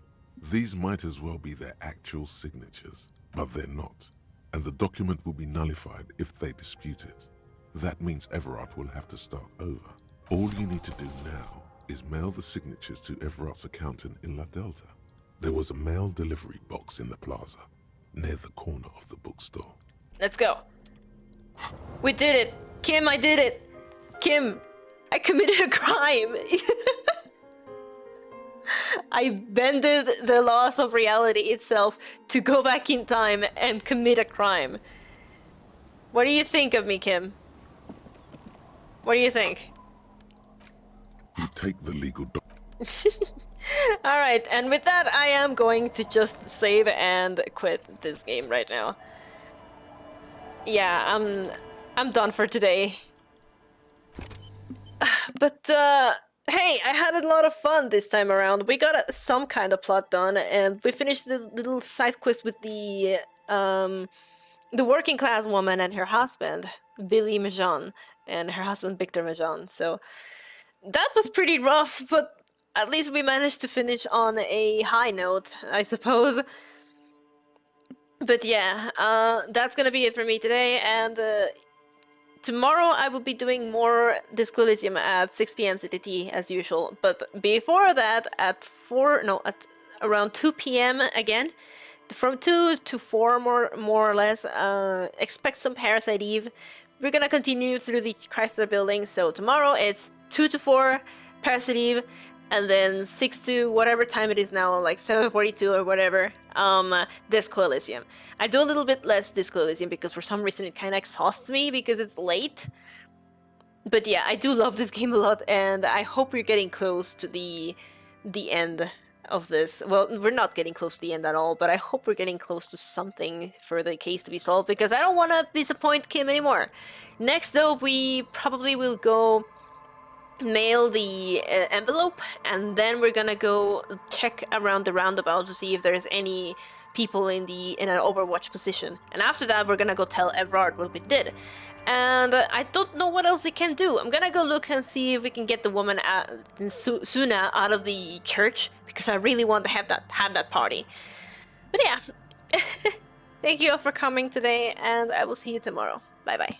These might as well be their actual signatures, but they're not. And the document will be nullified if they dispute it. That means Evrart will have to start over. All you need to do now is mail the signatures to Evrart's accountant in La Delta. There was a mail delivery box in the plaza, near the corner of the bookstore. Let's go. We did it. Kim, I did it. Kim, I committed a crime. I bended the laws of reality itself to go back in time and commit a crime. What do you think of me, Kim? What do you think? You take the legal Alright, and with that, I am going to just save and quit this game right now. Yeah, I'm done for today. But, hey, I had a lot of fun this time around. We got some kind of plot done, and we finished the little side quest with the working class woman and her husband, Billie Mejean, and her husband, Victor Mejean. So that was pretty rough, but at least we managed to finish on a high note, I suppose. But yeah, that's gonna be it for me today, and tomorrow I will be doing more Disco Elysium at 6 p.m. CTT as usual. But before that, at around 2 p.m. again, from 2 to 4 more or less, expect some Parasite Eve. We're gonna continue through the Chrysler Building, so tomorrow it's 2 to 4 Parasite Eve, and then 6 to whatever time it is now, like 7:42 or whatever, Disco Elysium. I do a little bit less Disco Elysium because for some reason it kind of exhausts me because it's late. But yeah, I do love this game a lot, and I hope we're getting close to the end of this. Well, we're not getting close to the end at all, but I hope we're getting close to something for the case to be solved, because I don't want to disappoint Kim anymore. Next though, we probably will go mail the envelope, and then we're gonna go check around the roundabout to see if there's any people in an Overwatch position, and after that we're gonna go tell Evrart what we did. And I don't know what else we can do. I'm gonna go look and see if we can get the woman Suna out of the church, because I really want to have that party. But yeah, thank you all for coming today, and I will see you tomorrow. Bye bye.